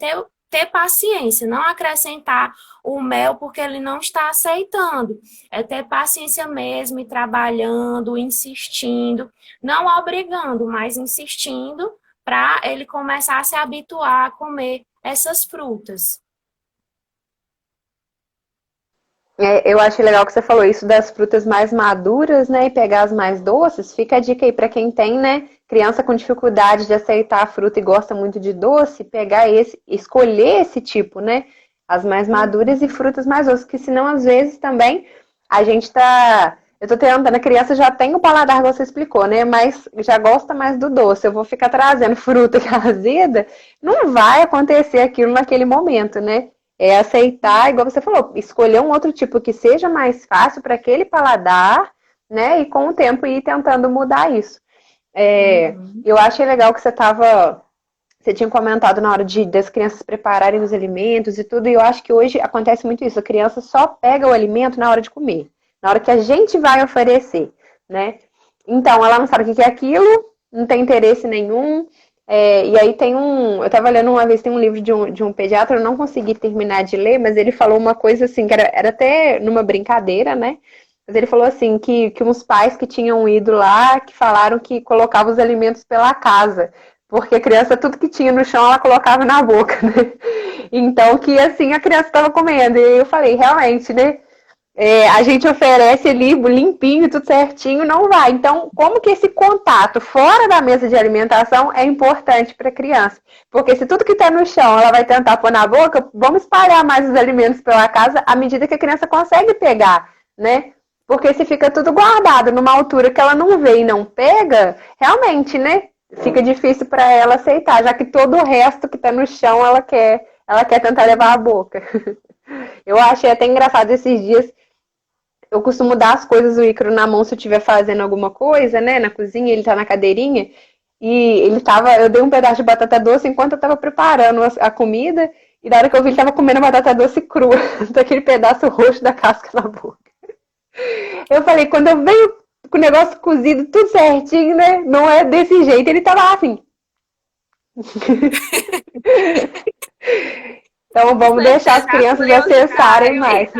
ter paciência, não acrescentar o mel porque ele não está aceitando. É ter paciência mesmo, ir trabalhando, insistindo, não obrigando, mas insistindo para ele começar a se habituar a comer essas frutas. Eu acho legal que você falou isso das frutas mais maduras, né, e pegar as mais doces. Fica a dica aí para quem tem, né, criança com dificuldade de aceitar a fruta e gosta muito de doce, pegar escolher esse tipo, né, as mais maduras e frutas mais doces, que senão às vezes também eu tô tentando, a criança já tem o paladar que você explicou, né, mas já gosta mais do doce. Eu vou ficar trazendo fruta que é azeda, não vai acontecer aquilo naquele momento, né? É aceitar, igual você falou, escolher um outro tipo que seja mais fácil para aquele paladar, né? E com o tempo ir tentando mudar isso. Eu achei legal que você tinha comentado na hora das crianças prepararem os alimentos e tudo, e eu acho que hoje acontece muito isso. A criança só pega o alimento na hora de comer, na hora que a gente vai oferecer, né? Então, ela não sabe o que é aquilo, não tem interesse nenhum. E aí eu estava lendo uma vez, tem um livro de um pediatra, eu não consegui terminar de ler, mas ele falou uma coisa assim, que era até numa brincadeira, né? Mas ele falou assim, que uns pais que tinham ido lá, que falaram que colocavam os alimentos pela casa, porque a criança, tudo que tinha no chão, ela colocava na boca, né? Então, que assim, a criança estava comendo. E eu falei, realmente, né? A gente oferece ali limpinho, tudo certinho, não vai. Então, como que esse contato fora da mesa de alimentação é importante para a criança? Porque se tudo que está no chão ela vai tentar pôr na boca, vamos espalhar mais os alimentos pela casa à medida que a criança consegue pegar, né? Porque se fica tudo guardado numa altura que ela não vê e não pega, realmente, né? Fica difícil para ela aceitar, já que todo o resto que está no chão ela quer tentar levar à boca. Eu achei até engraçado esses dias. Eu costumo dar as coisas do Ícaro na mão se eu estiver fazendo alguma coisa, né? Na cozinha, ele tá na cadeirinha. E eu dei um pedaço de batata doce enquanto eu tava preparando a comida. E na hora que eu vi, ele tava comendo batata doce crua, daquele pedaço roxo da casca na boca. Eu falei, quando eu venho com o negócio cozido, tudo certinho, né? Não é desse jeito. Ele tava assim. Então vamos deixar as crianças acessarem mais.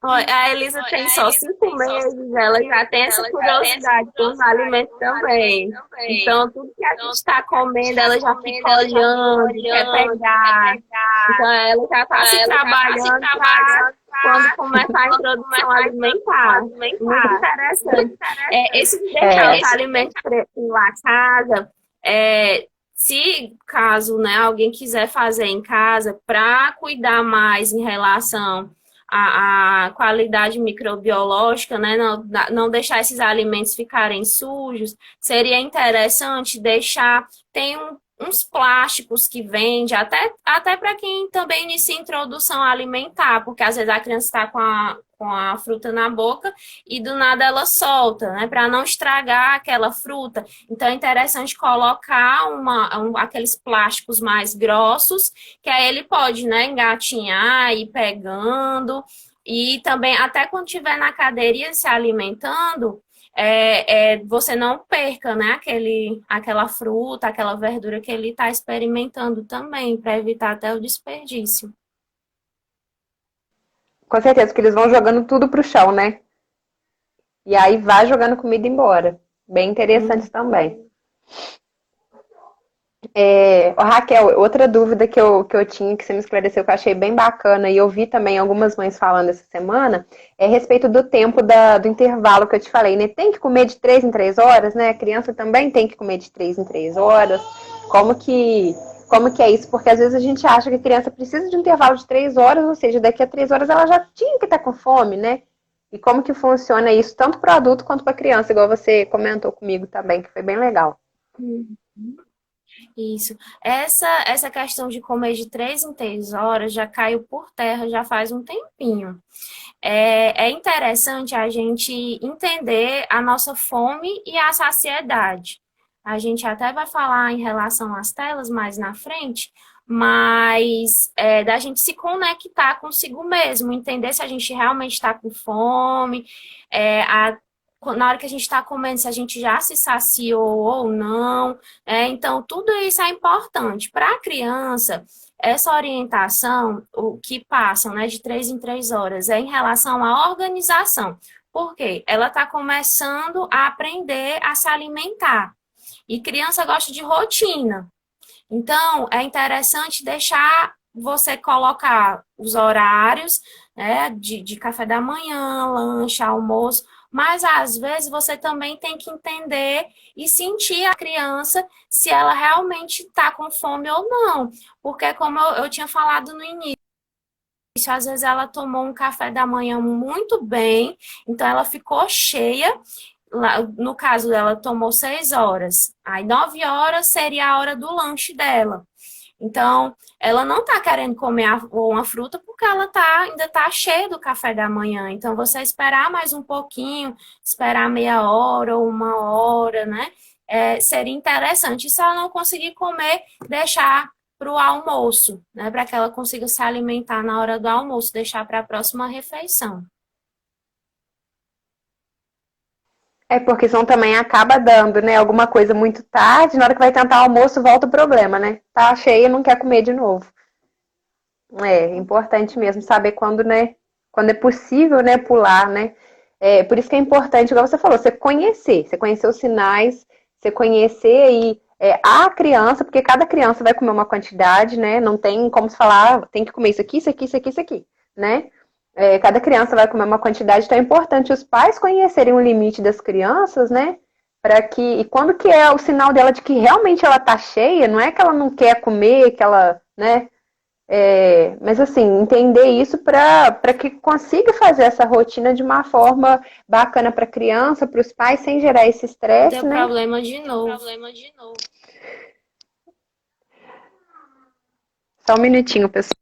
A Elisa tem só 5 meses, ela já tem essa curiosidade com os alimentos também. Então, tudo que a gente está comendo, ela já fica olhando, quer pegar. Então, ela já está se trabalhando para quando começar a introdução alimentar. Muito interessante. Esse de deixar os alimentos pela casa, se caso, né, alguém quiser fazer em casa para cuidar mais em relação à qualidade microbiológica, né, não deixar esses alimentos ficarem sujos, seria interessante tem uns plásticos que vende, até para quem também inicia introdução alimentar, porque às vezes a criança está com a fruta na boca e do nada ela solta, né? Para não estragar aquela fruta. Então é interessante colocar aqueles plásticos mais grossos, que aí ele pode, né, engatinhar e ir pegando. E também, até quando estiver na cadeirinha se alimentando, você não perca, né, aquela fruta, aquela verdura que ele está experimentando também, para evitar até o desperdício. Com certeza, que eles vão jogando tudo pro chão, né? E aí vai jogando comida embora. Bem interessante também. Raquel, outra dúvida que eu tinha, que você me esclareceu, que eu achei bem bacana, e eu vi também algumas mães falando essa semana, é a respeito do tempo do intervalo que eu te falei, né? Tem que comer de 3 em 3 horas, né? A criança também tem que comer de 3 em 3 horas. Como que é isso? Porque às vezes a gente acha que a criança precisa de um intervalo de 3 horas, ou seja, daqui a 3 horas ela já tinha que estar com fome, né? E como que funciona isso, tanto para o adulto quanto para a criança, igual você comentou comigo também, que foi bem legal. Isso. Essa questão de comer de 3 em 3 horas já caiu por terra já faz um tempinho. É interessante a gente entender a nossa fome e a saciedade. A gente até vai falar em relação às telas mais na frente, mas da gente se conectar consigo mesmo, entender se a gente realmente está com fome, na hora que a gente está comendo, se a gente já se saciou ou não. Então, tudo isso é importante. Para a criança, essa orientação, o que passam, né, de 3 em 3 horas, é em relação à organização. Por quê? Ela está começando a aprender a se alimentar. E criança gosta de rotina. Então, é interessante deixar você colocar os horários, né, de café da manhã, lanche, almoço, mas às vezes você também tem que entender e sentir a criança se ela realmente está com fome ou não. Porque, como eu tinha falado no início, às vezes ela tomou um café da manhã muito bem, então ela ficou cheia. No caso dela, tomou 6 horas. Aí 9 horas seria a hora do lanche dela. Então, ela não está querendo comer uma fruta porque ela ainda está cheia do café da manhã. Então, você esperar mais um pouquinho, esperar meia hora ou 1 hora, né? Seria interessante. E se ela não conseguir comer, deixar para o almoço, né? Para que ela consiga se alimentar na hora do almoço, deixar para a próxima refeição. É porque senão também acaba dando, né, alguma coisa muito tarde, na hora que vai tentar o almoço, volta o problema, né? Tá cheia, não quer comer de novo. É importante mesmo saber quando, né, quando é possível, né, pular, né? Por isso que é importante, igual você conhecer os sinais, você conhecer aí a criança, porque cada criança vai comer uma quantidade, né? Não tem como se falar, ah, tem que comer isso aqui, isso aqui, isso aqui, isso aqui, né? Cada criança vai comer uma quantidade, então é importante os pais conhecerem o limite das crianças, né? Para que, e quando que é o sinal dela de que realmente ela tá cheia, não é que ela não quer comer, que ela, né? Mas assim, entender isso para que consiga fazer essa rotina de uma forma bacana para a criança, para os pais, sem gerar esse Deu estresse, né? problema de novo. Só um minutinho, pessoal.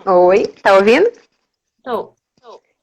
Pronto. Oi, tá ouvindo? Tô.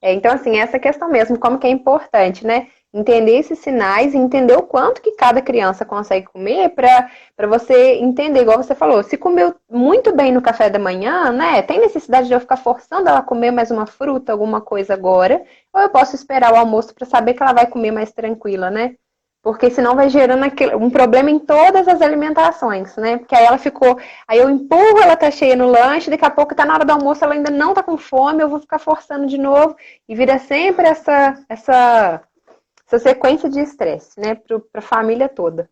Então, assim, essa questão mesmo, como que é importante, né? Entender esses sinais e entender o quanto que cada criança consegue comer para você entender, igual você falou, se comeu muito bem no café da manhã, né? Tem necessidade de eu ficar forçando ela a comer mais uma fruta, alguma coisa agora, ou eu posso esperar o almoço para saber que ela vai comer mais tranquila, né? Porque senão vai gerando um problema em todas as alimentações, né? Porque aí ela ficou. Aí eu empurro, ela tá cheia no lanche, daqui a pouco tá na hora do almoço, ela ainda não tá com fome, eu vou ficar forçando de novo. E vira sempre essa sequência de estresse, né? Para a família toda.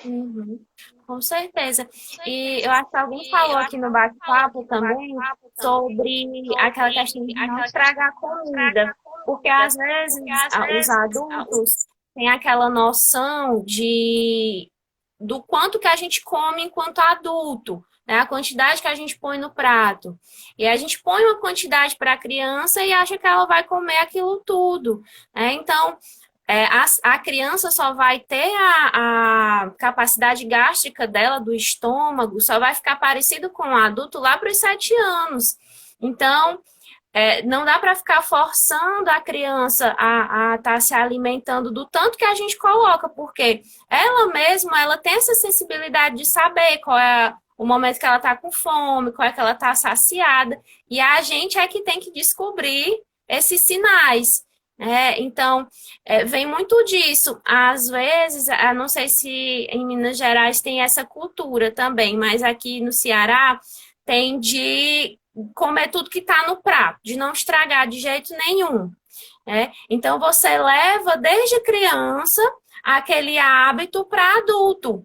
Uhum, com certeza. E eu acho que alguém falou aqui no bate-papo também sobre aquela questão de não estragar comida, porque às vezes os adultos têm aquela noção do quanto que a gente come enquanto adulto, né? A quantidade que a gente põe no prato. E a gente põe uma quantidade para a criança e acha que ela vai comer aquilo tudo, né? Então, a criança só vai ter a capacidade gástrica dela, do estômago, só vai ficar parecido com o adulto lá para os 7 anos. Então, não dá para ficar forçando a criança a estar se alimentando do tanto que a gente coloca, porque ela mesma ela tem essa sensibilidade de saber qual é o momento que ela está com fome, qual é que ela está saciada, e a gente é que tem que descobrir esses sinais. Então, vem muito disso. Às vezes, eu não sei se em Minas Gerais tem essa cultura também, mas aqui no Ceará tem de comer tudo que está no prato, de não estragar de jeito nenhum. Então, você leva desde criança aquele hábito para adulto.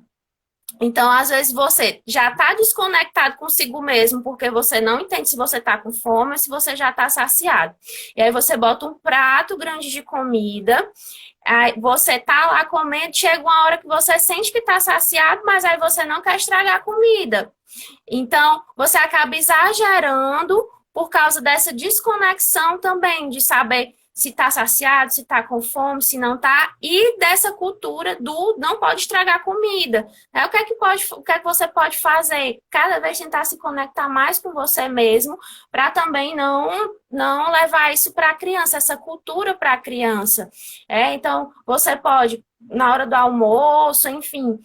Então, às vezes, você já está desconectado consigo mesmo, porque você não entende se você está com fome ou se você já está saciado. E aí você bota um prato grande de comida, aí você tá lá comendo, chega uma hora que você sente que está saciado, mas aí você não quer estragar a comida. Então, você acaba exagerando por causa dessa desconexão também, de saber se está saciado, se está com fome, se não está, e dessa cultura do não pode estragar comida. O que é que você pode fazer? Cada vez tentar se conectar mais com você mesmo, para também não levar isso para a criança, essa cultura para a criança. Então, você pode, na hora do almoço, enfim,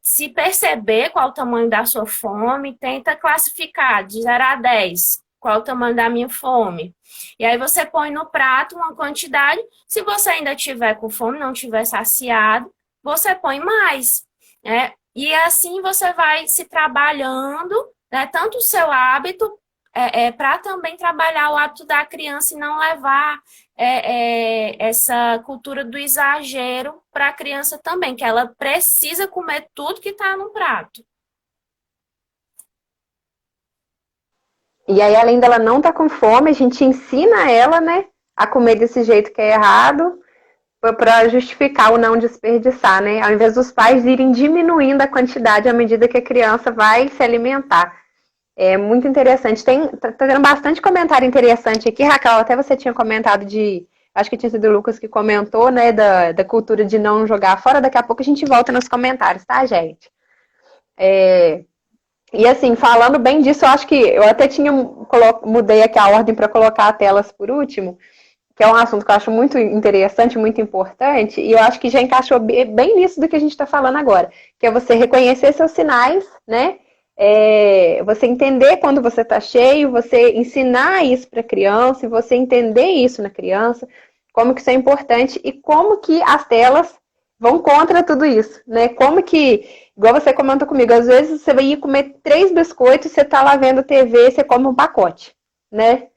se perceber qual o tamanho da sua fome, tenta classificar de 0 a 10, qual o tamanho da minha fome. E aí você põe no prato uma quantidade, se você ainda tiver com fome, não tiver saciado, você põe mais, né? E assim você vai se trabalhando, né, tanto o seu hábito, para também trabalhar o hábito da criança e não levar essa cultura do exagero para a criança também, que ela precisa comer tudo que está no prato. E aí, além dela não estar com fome, a gente ensina ela, né, a comer desse jeito que é errado, para justificar o não desperdiçar, né? Ao invés dos pais irem diminuindo a quantidade à medida que a criança vai se alimentar. É muito interessante. Tá tendo bastante comentário interessante aqui, Raquel. Até você tinha comentado acho que tinha sido o Lucas que comentou, né, da cultura de não jogar fora. Daqui a pouco a gente volta nos comentários, tá, gente? E assim, falando bem disso, eu acho que eu até mudei aqui a ordem para colocar telas por último, que é um assunto que eu acho muito interessante, muito importante, e eu acho que já encaixou bem nisso do que a gente está falando agora, que é você reconhecer seus sinais, né? Você entender quando você está cheio, você ensinar isso para a criança, e você entender isso na criança, como que isso é importante e como que as telas vão contra tudo isso, né? Como que, igual você comentou comigo, às vezes você vai ir comer 3 biscoitos, você tá lá vendo TV, você come um pacote, né?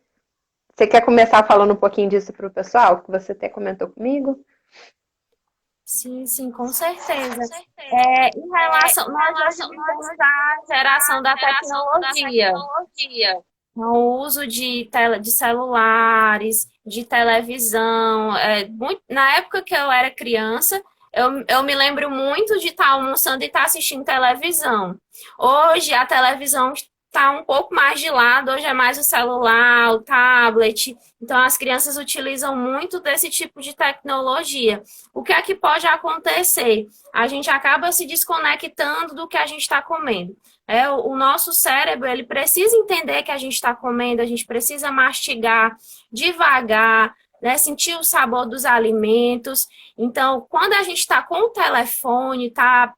Você quer começar falando um pouquinho disso para o pessoal, que você até comentou comigo? Sim, com certeza. Em relação, nós hoje vivemos a geração da tecnologia. O uso de celulares, de televisão. Na época que eu era criança, eu me lembro muito de estar almoçando e estar assistindo televisão. Hoje a televisão está um pouco mais de lado, hoje é mais o celular, o tablet. Então as crianças utilizam muito desse tipo de tecnologia. O que é que pode acontecer? A gente acaba se desconectando do que a gente está comendo. O nosso cérebro, ele precisa entender que a gente está comendo, a gente precisa mastigar devagar, né, sentir o sabor dos alimentos. Então, quando a gente está com o telefone, está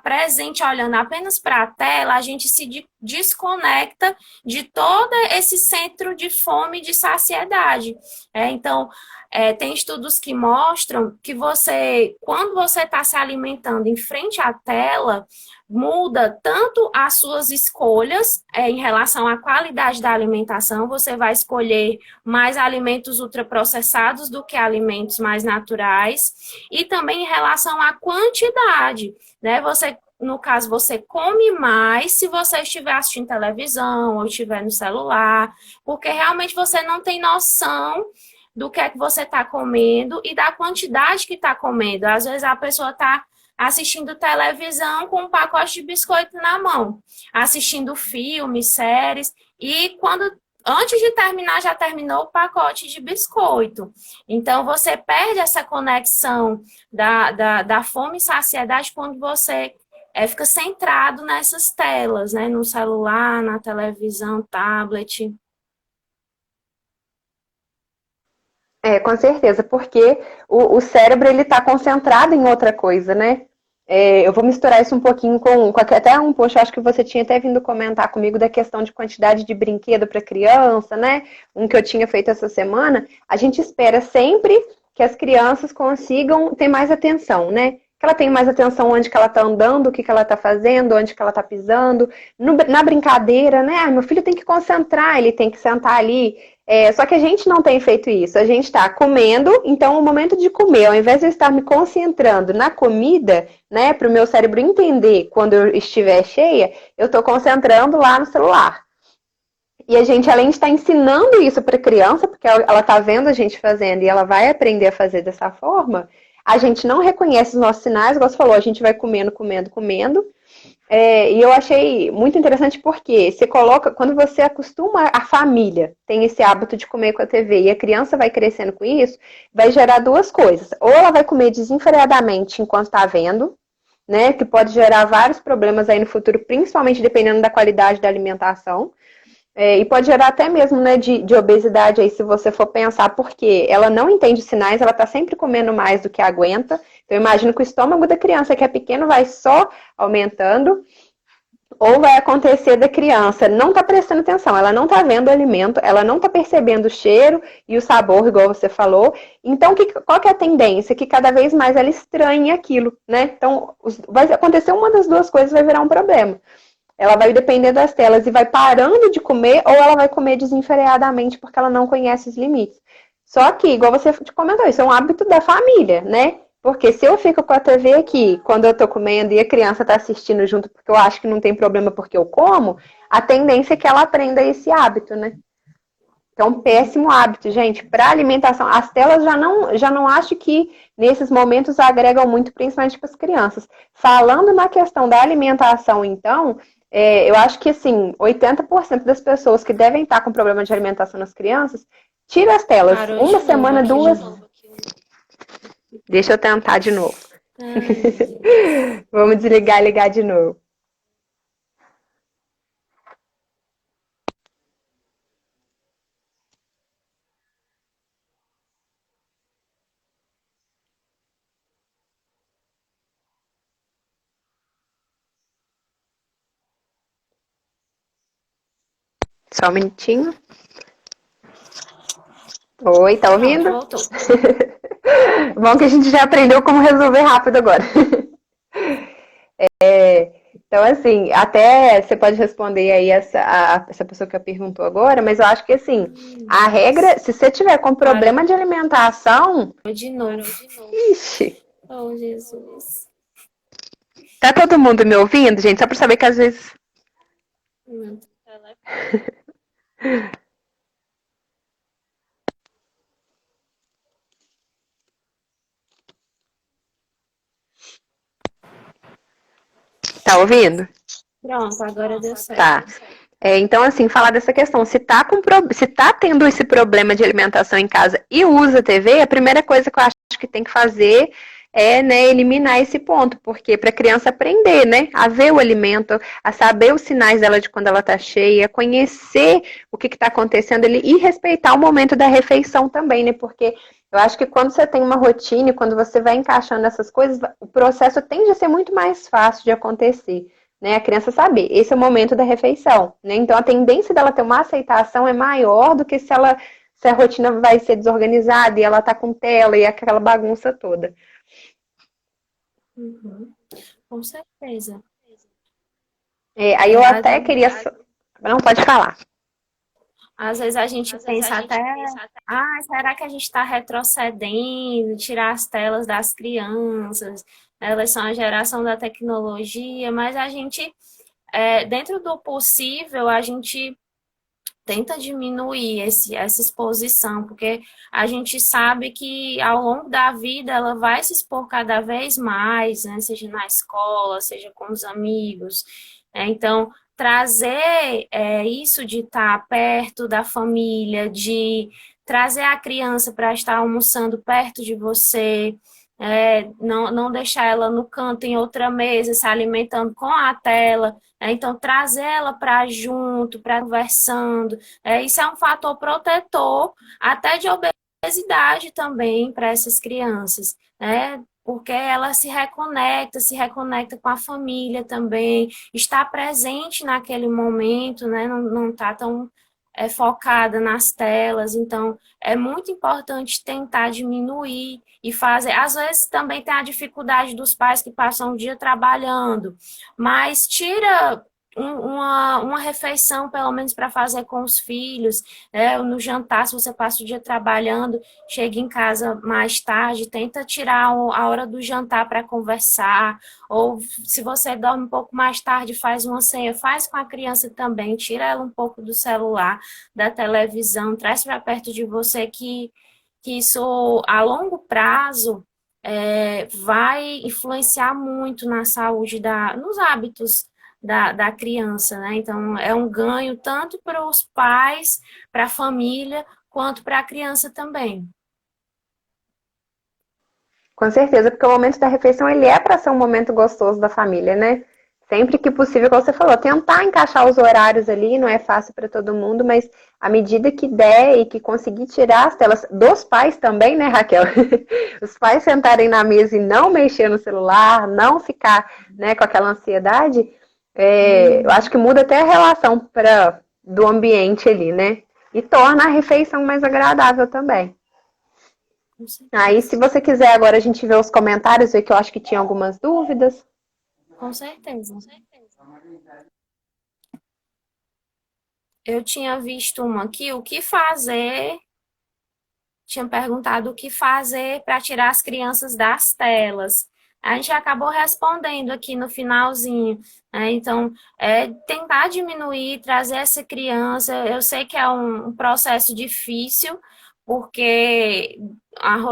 presente olhando apenas para a tela, a gente se desconecta de todo esse centro de fome e de saciedade. Então, tem estudos que mostram que quando você está se alimentando em frente à tela, muda tanto as suas escolhas em relação à qualidade da alimentação, você vai escolher mais alimentos ultraprocessados do que alimentos mais naturais, e também em relação à quantidade, né? No caso, você come mais se você estiver assistindo televisão ou estiver no celular, porque realmente você não tem noção do que é que você está comendo e da quantidade que está comendo. Às vezes a pessoa está assistindo televisão com um pacote de biscoito na mão, assistindo filmes, séries, e antes de terminar, já terminou o pacote de biscoito. Então, você perde essa conexão da fome e saciedade quando você fica centrado nessas telas, né? No celular, na televisão, tablet. Com certeza, porque o cérebro ele está concentrado em outra coisa, né? Eu vou misturar isso um pouquinho com até um post, eu acho que você tinha até vindo comentar comigo da questão de quantidade de brinquedo para criança, né? Um que eu tinha feito essa semana. A gente espera sempre que as crianças consigam ter mais atenção, né? Que ela tenha mais atenção onde que ela está andando, o que ela está fazendo, onde que ela está pisando. Na brincadeira, né? Meu filho tem que concentrar, ele tem que sentar ali. Só que a gente não tem feito isso. A gente está comendo, então o momento de comer, ao invés de eu estar me concentrando na comida, né, para o meu cérebro entender quando eu estiver cheia, eu estou concentrando lá no celular. E a gente, além de estar ensinando isso para a criança, porque ela está vendo a gente fazendo e ela vai aprender a fazer dessa forma, a gente não reconhece os nossos sinais, igual você falou, a gente vai comendo, E eu achei muito interessante porque você coloca, quando você acostuma a família, tem esse hábito de comer com a TV e a criança vai crescendo com isso, vai gerar duas coisas. Ou ela vai comer desenfreadamente enquanto está vendo, né? Que pode gerar vários problemas aí no futuro, principalmente dependendo da qualidade da alimentação. E pode gerar até mesmo, né, de obesidade aí, se você for pensar, porque ela não entende sinais, ela está sempre comendo mais do que aguenta. Então, eu imagino que o estômago da criança que é pequeno vai só aumentando, ou vai acontecer da criança não tá prestando atenção, ela não tá vendo o alimento, ela não tá percebendo o cheiro e o sabor, igual você falou. Então, qual que é a tendência? Que cada vez mais ela estranhe aquilo, né? Então, vai acontecer uma das duas coisas, vai virar um problema. Ela vai depender das telas e vai parando de comer, ou ela vai comer desenfreadamente porque ela não conhece os limites. Só que, igual você comentou, isso é um hábito da família, né? Porque se eu fico com a TV aqui, quando eu tô comendo e a criança tá assistindo junto, porque eu acho que não tem problema porque eu como, a tendência é que ela aprenda esse hábito, né? Então, um péssimo hábito, gente. Para alimentação, as telas já não acho que nesses momentos agregam muito, principalmente para as crianças. Falando na questão da alimentação, então, eu acho que assim, 80% das pessoas que devem estar com problema de alimentação nas crianças, tira as telas. Parou Uma de novo semana, aqui, duas. de novo. Deixa eu tentar de novo. Ai, meu Deus. Vamos desligar e ligar de novo. Só um minutinho. Oi, tá Pronto, ouvindo? voltou. Bom que a gente já aprendeu como resolver rápido agora. Então, assim, até você pode responder aí essa pessoa que perguntou agora, mas eu acho que, assim, a regra, se você tiver com problema de alimentação, Parou de novo. ixi, Oh, Jesus. tá todo mundo me ouvindo, gente? Só pra saber que às vezes. Não. Tá ouvindo? Pronto, agora deu certo. Tá. Então, assim, falar dessa questão, se tá tendo esse problema de alimentação em casa e usa TV, a primeira coisa que eu acho que tem que fazer é, né, eliminar esse ponto, porque para a criança aprender, né, a ver o alimento, a saber os sinais dela de quando ela tá cheia, conhecer o que está acontecendo ali e respeitar o momento da refeição também, né, porque eu acho que quando você tem uma rotina, quando você vai encaixando essas coisas, o processo tende a ser muito mais fácil de acontecer, né? A criança saber, esse é o momento da refeição, né? Então a tendência dela ter uma aceitação é maior do que se a rotina vai ser desorganizada e ela tá com tela e aquela bagunça toda. Uhum. Com certeza. Aí eu até queria. Não, pode falar. Às vezes a gente pensa até, será que a gente está retrocedendo, tirar as telas das crianças? Elas são a geração da tecnologia, mas a gente, dentro do possível, a gente tenta diminuir essa exposição, porque a gente sabe que ao longo da vida ela vai se expor cada vez mais, né? Seja na escola, seja com os amigos. Então, trazer isso de estar perto da família, de trazer a criança para estar almoçando perto de você, não deixar ela no canto em outra mesa, se alimentando com a tela. Então, trazer ela para junto, para conversando. Isso é um fator protetor, até de obesidade também para essas crianças, né? Porque ela se reconecta com a família também, está presente naquele momento, né? Não está tão focada nas telas. Então, é muito importante tentar diminuir e fazer. Às vezes também tem a dificuldade dos pais que passam o dia trabalhando, mas tira uma refeição, pelo menos, para fazer com os filhos, né? No jantar, se você passa o dia trabalhando, chega em casa mais tarde, tenta tirar a hora do jantar para conversar, ou se você dorme um pouco mais tarde, faz uma ceia, faz com a criança também, tira ela um pouco do celular, da televisão, traz para perto de você que isso, a longo prazo, vai influenciar muito na saúde, nos hábitos da criança, né? Então, é um ganho tanto para os pais, para a família, quanto para a criança também. Com certeza, porque o momento da refeição ele é para ser um momento gostoso da família, né? Sempre que possível, como você falou, tentar encaixar os horários ali, não é fácil para todo mundo, mas à medida que der e que conseguir tirar as telas dos pais também, né, Raquel? Os pais sentarem na mesa e não mexer no celular, não ficar, né, com aquela ansiedade, eu acho que muda até a relação do ambiente ali, né? E torna a refeição mais agradável também. Aí, se você quiser, agora a gente vê os comentários, ver que eu acho que tinha algumas dúvidas. Com certeza. Eu tinha visto uma aqui, o que fazer? Tinha perguntado o que fazer para tirar as crianças das telas. A gente acabou respondendo aqui no finalzinho, né? Então, tentar diminuir, trazer essa criança. Eu sei que é um processo difícil, porque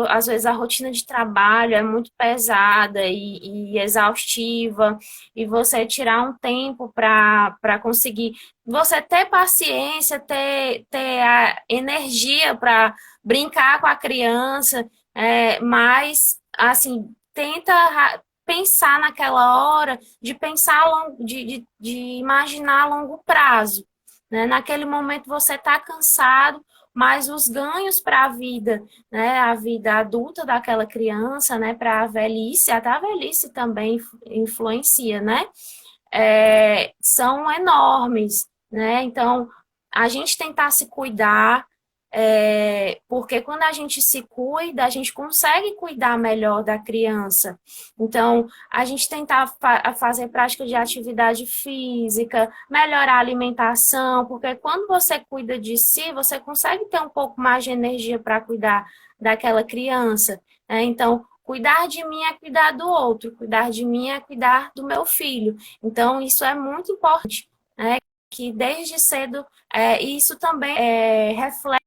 às vezes a rotina de trabalho é muito pesada e exaustiva, e você tirar um tempo para conseguir, você ter paciência, ter a energia para brincar com a criança, mas assim, tenta pensar naquela hora de pensar de imaginar a longo prazo, né? Naquele momento você está cansado, mas os ganhos para a vida, né, a vida adulta daquela criança, né, para a velhice, até a velhice também influencia, né, são enormes, né, então a gente tentar se cuidar, porque quando a gente se cuida, a gente consegue cuidar melhor da criança. Então, a gente tentar fazer prática de atividade física, melhorar a alimentação, porque quando você cuida de si, você consegue ter um pouco mais de energia para cuidar daquela criança, né? Então, cuidar de mim é cuidar do outro, cuidar de mim é cuidar do meu filho. Então, isso é muito importante, né? Que desde cedo, isso também reflete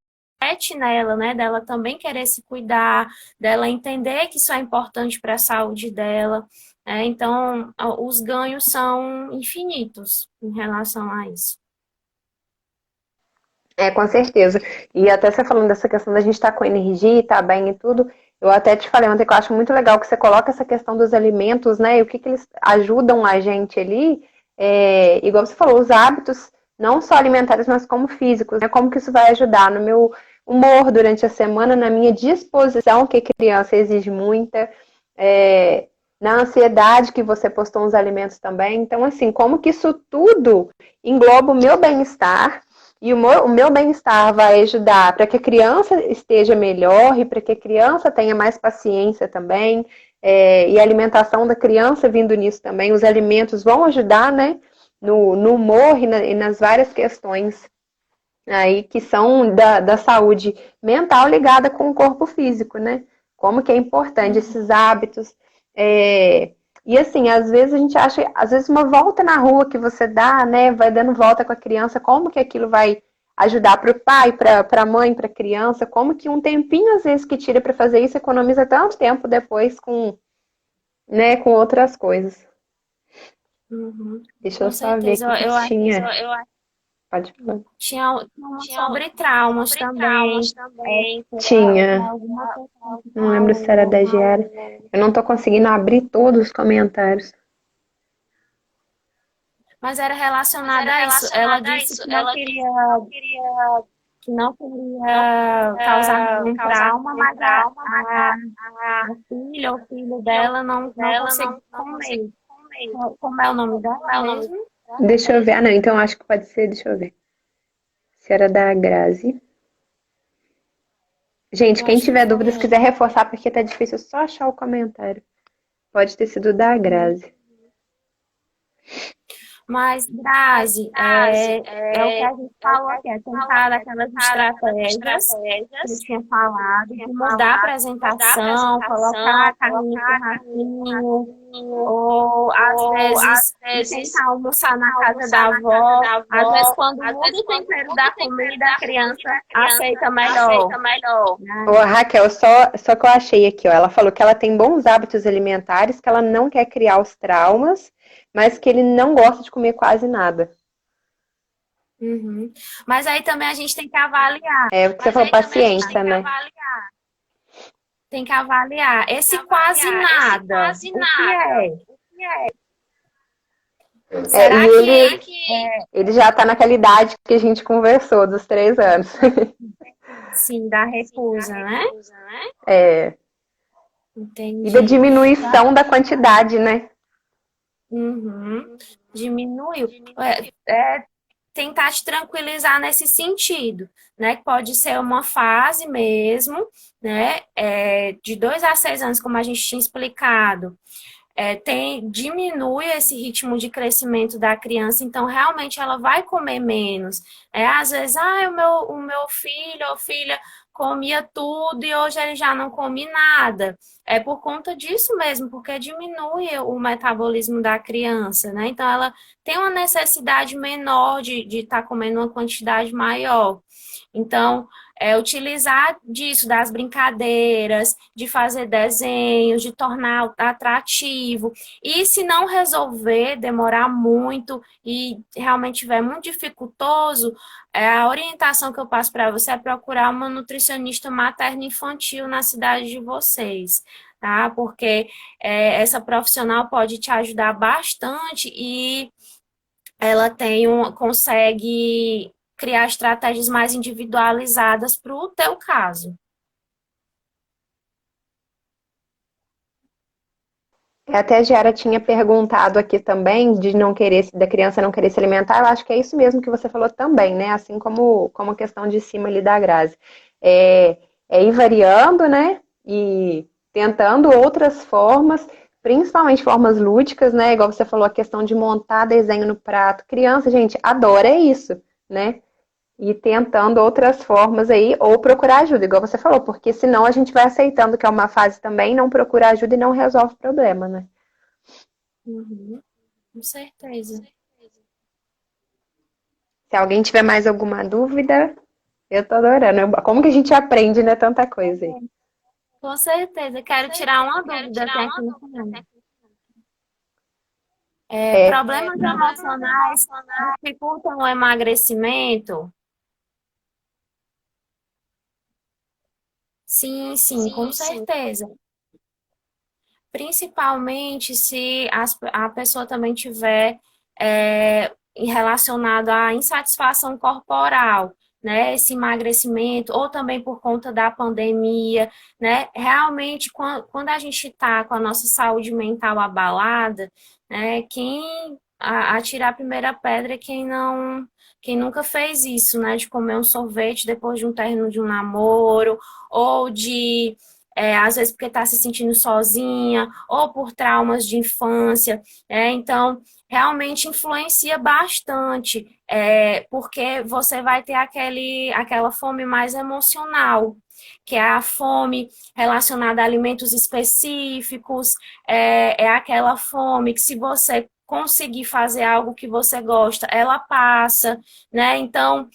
nela, né? Dela também querer se cuidar, dela entender que isso é importante para a saúde dela. Então, os ganhos são infinitos em relação a isso. Com certeza. E até você falando dessa questão da gente estar com energia, estar bem e tudo, eu até te falei ontem que eu acho muito legal que você coloca essa questão dos alimentos, né? E o que eles ajudam a gente ali, igual você falou, os hábitos, não só alimentares, mas como físicos, né? Como que isso vai ajudar no meu humor durante a semana, na minha disposição, que criança exige muita, na ansiedade que você postou uns alimentos também. Então, assim, como que isso tudo engloba o meu bem-estar. E o meu bem-estar vai ajudar para que a criança esteja melhor e para que a criança tenha mais paciência também. E a alimentação da criança vindo nisso também. Os alimentos vão ajudar, né, no humor e nas várias questões aí que são da saúde mental ligada com o corpo físico, né? Como que é importante esses hábitos. E assim, às vezes a gente acha, às vezes uma volta na rua que você dá, né, vai dando volta com a criança, como que aquilo vai ajudar para o pai, para a mãe, para a criança, como que um tempinho às vezes que tira para fazer isso economiza tanto tempo depois né, com outras coisas. Uhum. Deixa eu só ver o que tinha. Pode falar. Tinha sobre traumas também. Tinha. Não lembro se era da Giara. Eu não tô conseguindo abrir todos os comentários. Mas era relacionada a isso. Ela disse que não queria causar um trauma, mas a filha ou filho dela não conseguiu comer. Como é o nome dela mesmo? Deixa eu ver. Ah, não, então acho que pode ser, deixa eu ver. Se era da Grazi. Gente, quem tiver dúvidas, quiser reforçar, porque tá difícil só achar o comentário. Pode ter sido da Grazi. Mas, Grazi, é o que a gente falou aqui, é tentar aquelas estratégias que eu tinha falado, de mudar a apresentação, colocar a carninha com racinho, ou às de sentar almoçar na casa da avó. Às vezes, quando muda o tempero da comida, a criança aceita melhor. Ô, Raquel, só que eu achei aqui, ó, ela falou que ela tem bons hábitos alimentares, que ela não quer criar os traumas, mas que ele não gosta de comer quase nada. Uhum. Mas aí também a gente tem que avaliar. É o que você falou, paciência, né? Tem que avaliar. Esse quase nada. O que é? Será Ele já tá naquela idade que a gente conversou, dos 3 anos. sim, da recusa, né? É, e da Entendi. diminuição da quantidade, né? Uhum. Diminuiu. Tentar te tranquilizar nesse sentido, né? Que pode ser uma fase mesmo, né? De 2 a 6 anos, como a gente tinha explicado. Diminui esse ritmo de crescimento da criança, então realmente ela vai comer menos. Às vezes, o meu filho ou filha comia tudo e hoje ele já não come nada. É por conta disso mesmo, porque diminui o metabolismo da criança, né? Então ela tem uma necessidade menor de estar comendo uma quantidade maior. Então, utilizar disso, das brincadeiras, de fazer desenhos, de tornar atrativo. E se não resolver, demorar muito e realmente tiver muito dificultoso, a orientação que eu passo para você é procurar uma nutricionista materno-infantil na cidade de vocês. Tá? Porque essa profissional pode te ajudar bastante e ela consegue criar estratégias mais individualizadas para o teu caso. Até a Giara tinha perguntado aqui também de não querer, da criança não querer se alimentar. Eu acho que é isso mesmo que você falou também, né? Assim como a questão de cima ali da Grazi. É ir variando, né? E tentando outras formas, principalmente formas lúdicas, né? Igual você falou, a questão de montar desenho no prato. Criança, gente, adora isso, né? E tentando outras formas aí, ou procurar ajuda, igual você falou, porque senão a gente vai aceitando que é uma fase também, não procura ajuda e não resolve o problema, né? Uhum, com certeza. Se alguém tiver mais alguma dúvida, eu tô adorando. Como que a gente aprende, né, tanta coisa aí. Com certeza. Quero tirar uma dúvida aqui no final. Problemas emocionais dificultam o emagrecimento? Sim, sim, com certeza. Principalmente se a pessoa também tiver relacionado à insatisfação corporal, né? Esse emagrecimento, ou também por conta da pandemia, né? Realmente, quando a gente está com a nossa saúde mental abalada, né? Quem atirar a primeira pedra é quem nunca fez isso, né? De comer um sorvete depois de um término de um namoro, ou de às vezes porque está se sentindo sozinha, ou por traumas de infância. Então, realmente influencia bastante, porque você vai ter aquela fome mais emocional, que é a fome relacionada a alimentos específicos, é aquela fome que se você conseguir fazer algo que você gosta, ela passa, né? Então,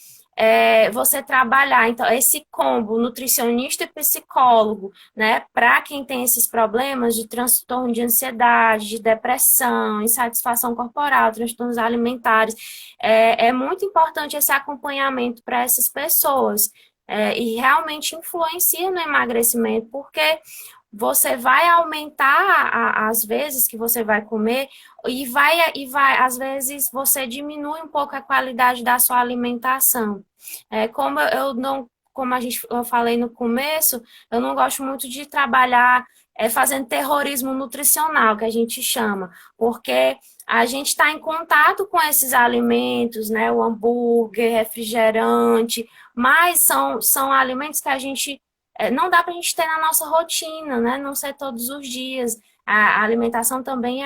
você trabalhar, então, esse combo nutricionista e psicólogo, né, para quem tem esses problemas de transtorno de ansiedade, de depressão, insatisfação corporal, transtornos alimentares, é muito importante esse acompanhamento para essas pessoas. E realmente influencia no emagrecimento, porque você vai aumentar as vezes que você vai comer às vezes você diminui um pouco a qualidade da sua alimentação. Como eu falei no começo, eu não gosto muito de trabalhar fazendo terrorismo nutricional, que a gente chama, porque a gente está em contato com esses alimentos, né? O hambúrguer, refrigerante, mas são alimentos que a gente não dá para a gente ter na nossa rotina, né? Não ser todos os dias. A alimentação também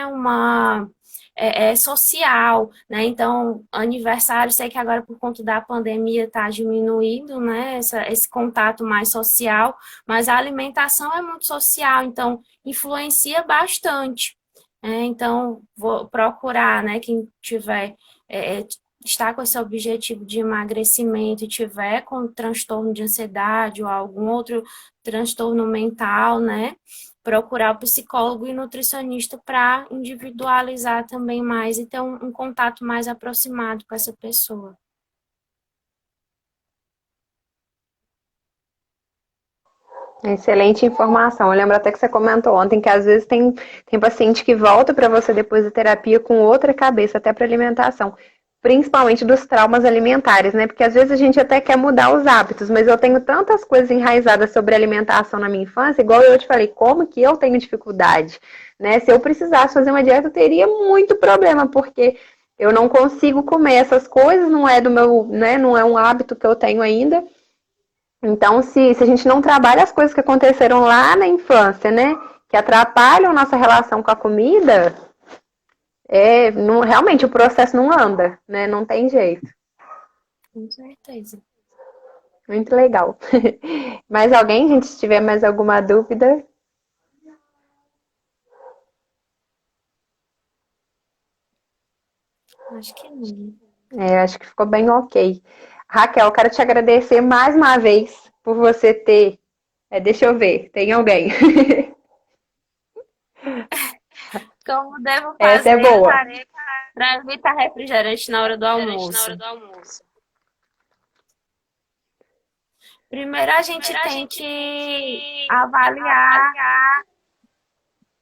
é social, né? Então, aniversário, sei que agora por conta da pandemia está diminuindo, né? Esse contato mais social, mas a alimentação é muito social, então influencia bastante. Então, vou procurar, né, quem tiver, está com esse objetivo de emagrecimento e tiver com transtorno de ansiedade ou algum outro transtorno mental, né, procurar o psicólogo e nutricionista para individualizar também mais e ter um contato mais aproximado com essa pessoa. Excelente informação. Eu lembro até que você comentou ontem que às vezes tem paciente que volta para você depois da terapia com outra cabeça, até para alimentação, principalmente dos traumas alimentares, né? Porque às vezes a gente até quer mudar os hábitos, mas eu tenho tantas coisas enraizadas sobre alimentação na minha infância, igual eu te falei, como que eu tenho dificuldade, né? Se eu precisasse fazer uma dieta, eu teria muito problema, porque eu não consigo comer essas coisas, não é do meu, né? Não é um hábito que eu tenho ainda. Então, se a gente não trabalha as coisas que aconteceram lá na infância, né? Que atrapalham nossa relação com a comida, realmente o processo não anda, né? Não tem jeito. Com certeza. Muito legal. Mais alguém, gente, se tiver mais alguma dúvida? Acho que não. Acho que ficou bem ok. Raquel, quero te agradecer mais uma vez por você ter. Deixa eu ver, tem alguém. Como devo Essa é fazer boa. para evitar refrigerante na hora do almoço? Primeiro, a gente tem que avaliar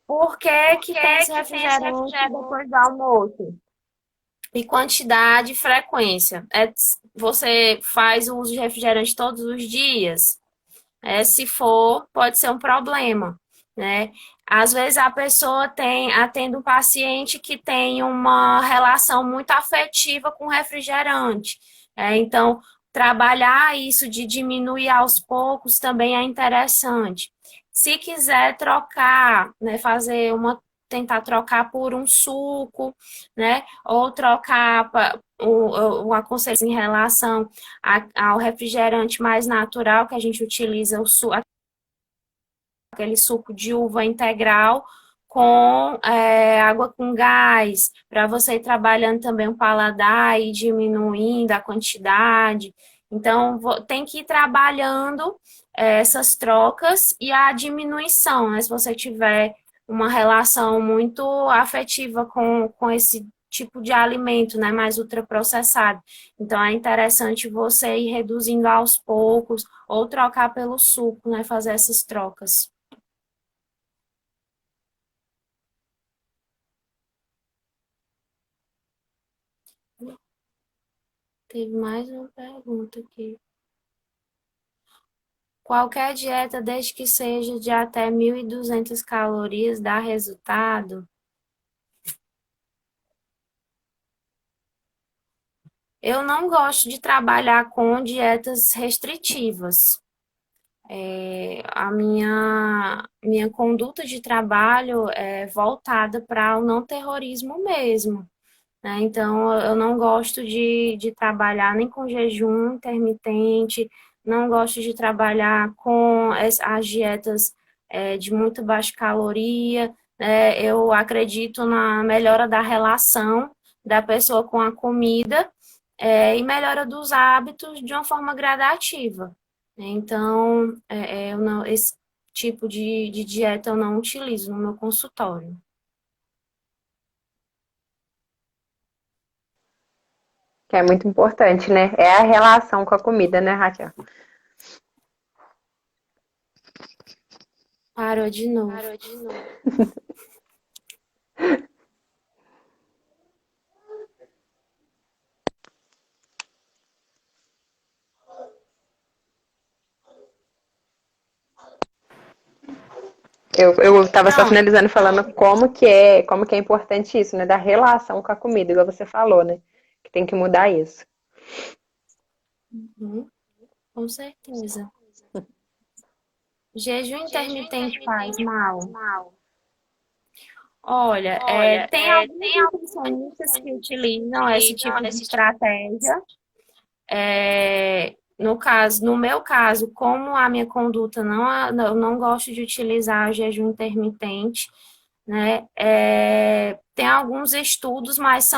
por que que tem esse refrigerante depois do almoço. E quantidade e frequência. Você faz o uso de refrigerante todos os dias? Se for, pode ser um problema, né? Às vezes a pessoa atende um paciente que tem uma relação muito afetiva com refrigerante. Então, trabalhar isso de diminuir aos poucos também é interessante. Se quiser trocar, né, tentar trocar por um suco, né, ou trocar o aconselho em relação ao refrigerante mais natural que a gente utiliza, aquele suco de uva integral com água com gás, para você ir trabalhando também o paladar e diminuindo a quantidade. Então, tem que ir trabalhando essas trocas e a diminuição, né? Se você tiver uma relação muito afetiva com esse tipo de alimento, né, mais ultraprocessado. Então, é interessante você ir reduzindo aos poucos ou trocar pelo suco, né, fazer essas trocas. Teve mais uma pergunta aqui. Qualquer dieta, desde que seja de até 1.200 calorias, dá resultado? Eu não gosto de trabalhar com dietas restritivas. A minha conduta de trabalho é voltada para o não terrorismo mesmo, né? Então, eu não gosto de trabalhar nem com jejum intermitente, não gosto de trabalhar com as dietas de muito baixa caloria. Eu acredito na melhora da relação da pessoa com a comida, e melhora dos hábitos de uma forma gradativa. Então, esse tipo de dieta eu não utilizo no meu consultório. Que é muito importante, né? É a relação com a comida, né, Raquel? Parou de novo. Eu estava só Não, finalizando falando como que é importante isso, né? Da relação com a comida, igual você falou, né? Que tem que mudar isso. com certeza. Jejum intermitente faz mal? Olha, tem alguns nutricionistas que utilizam esse tipo de estratégia. No meu caso, como a minha conduta eu não gosto de utilizar jejum intermitente, né? Tem alguns estudos, mas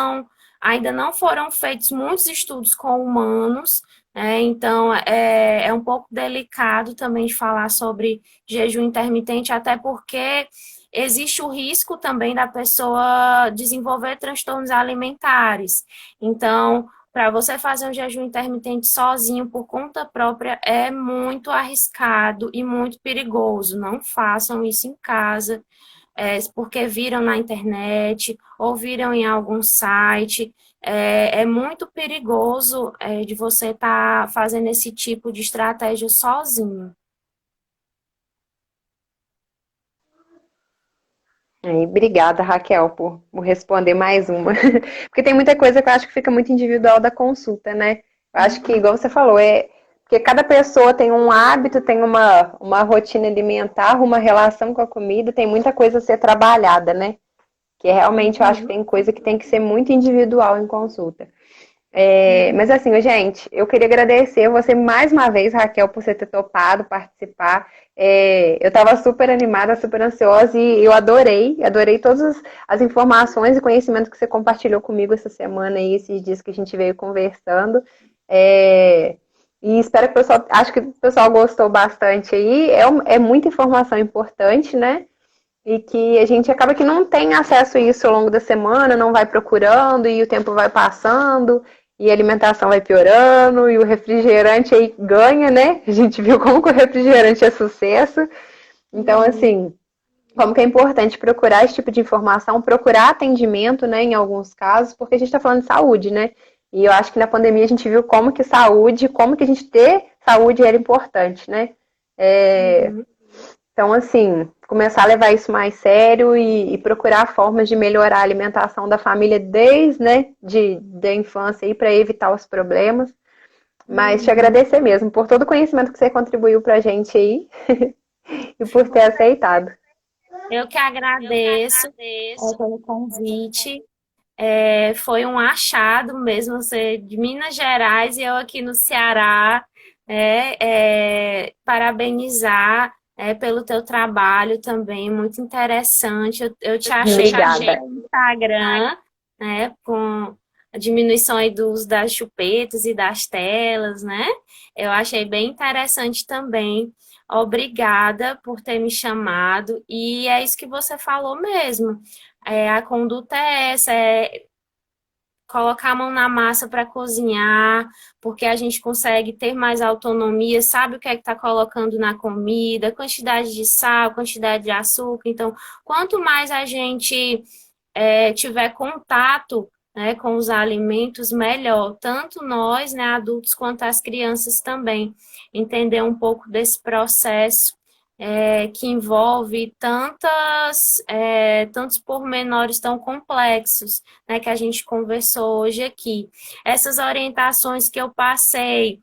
ainda não foram feitos muitos estudos com humanos, né? Então é um pouco delicado também de falar sobre jejum intermitente, até porque existe o risco também da pessoa desenvolver transtornos alimentares. Então, para você fazer um jejum intermitente sozinho por conta própria é muito arriscado e muito perigoso. Não façam isso em casa, porque viram na internet ou viram em algum site. É muito perigoso de você estar fazendo esse tipo de estratégia sozinho. Obrigada, Raquel, por responder mais uma. Porque tem muita coisa que eu acho que fica muito individual da consulta, né? Eu acho que, igual você falou, porque cada pessoa tem um hábito, tem uma rotina alimentar, uma relação com a comida, tem muita coisa a ser trabalhada, né? Que realmente eu acho que tem coisa que tem que ser muito individual em consulta. Mas assim, gente, eu queria agradecer você mais uma vez, Raquel, por você ter topado participar. Eu estava super animada, super ansiosa e eu adorei todas as informações e conhecimento que você compartilhou comigo essa semana e esses dias que a gente veio conversando. E espero que o pessoal, acho que o pessoal gostou bastante aí. É muita informação importante, né? E que a gente acaba que não tem acesso a isso ao longo da semana, não vai procurando e o tempo vai passando e a alimentação vai piorando e o refrigerante aí ganha, né? A gente viu como que o refrigerante é sucesso. Então, assim, como que é importante procurar esse tipo de informação, procurar atendimento, né, em alguns casos, porque a gente está falando de saúde, né? E eu acho que na pandemia a gente viu como que saúde, como que a gente ter saúde era importante, né? Então, assim, começar a levar isso mais sério e procurar formas de melhorar a alimentação da família desde, né, da infância aí para evitar os problemas. Mas te agradecer mesmo por todo o conhecimento que você contribuiu para a gente aí e por ter aceitado. Eu que agradeço pelo convite. Foi um achado mesmo, você de Minas Gerais e eu aqui no Ceará. Parabenizar pelo teu trabalho também, muito interessante. Eu te achei Obrigada. no Instagram, né, com a diminuição aí do uso das chupetas e das telas, né? Eu achei bem interessante também. Obrigada por ter me chamado. E é isso que você falou mesmo. A conduta é essa, colocar a mão na massa para cozinhar, porque a gente consegue ter mais autonomia, sabe o que é que está colocando na comida, quantidade de sal, quantidade de açúcar. Então, quanto mais a gente tiver contato, né, com os alimentos, melhor. Tanto nós, né, adultos, quanto as crianças também. Entender um pouco desse processo que envolve tantos pormenores tão complexos, né, que a gente conversou hoje aqui. Essas orientações que eu passei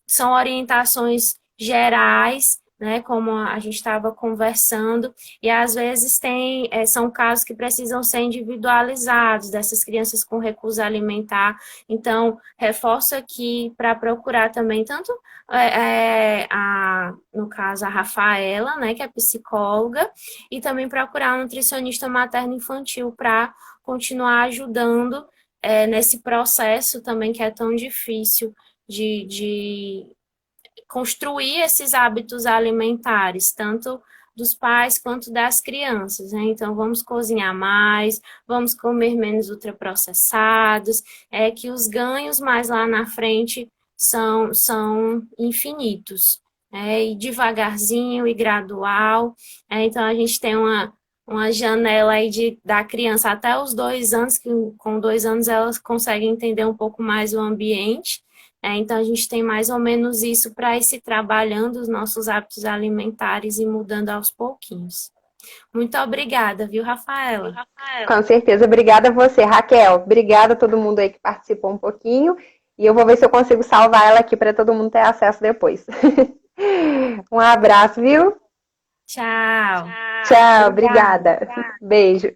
são orientações gerais, né, como a gente estava conversando, e às vezes são casos que precisam ser individualizados, dessas crianças com recusa alimentar. Então, reforço aqui para procurar também tanto no caso, a Rafaela, né, que é psicóloga, e também procurar um nutricionista materno-infantil para continuar ajudando nesse processo também que é tão difícil de construir esses hábitos alimentares, tanto dos pais quanto das crianças, né? Então, vamos cozinhar mais, vamos comer menos ultraprocessados, que os ganhos mais lá na frente são infinitos, e devagarzinho e gradual. Então, a gente tem uma janela aí da criança até os 2 anos, que com 2 anos elas conseguem entender um pouco mais o ambiente. Então, a gente tem mais ou menos isso para ir se trabalhando os nossos hábitos alimentares e mudando aos pouquinhos. Muito obrigada, viu, Rafaela? Com certeza. Obrigada a você, Raquel. Obrigada a todo mundo aí que participou um pouquinho. E eu vou ver se eu consigo salvar ela aqui para todo mundo ter acesso depois. Um abraço, viu? Tchau. Tchau, obrigada. Beijo.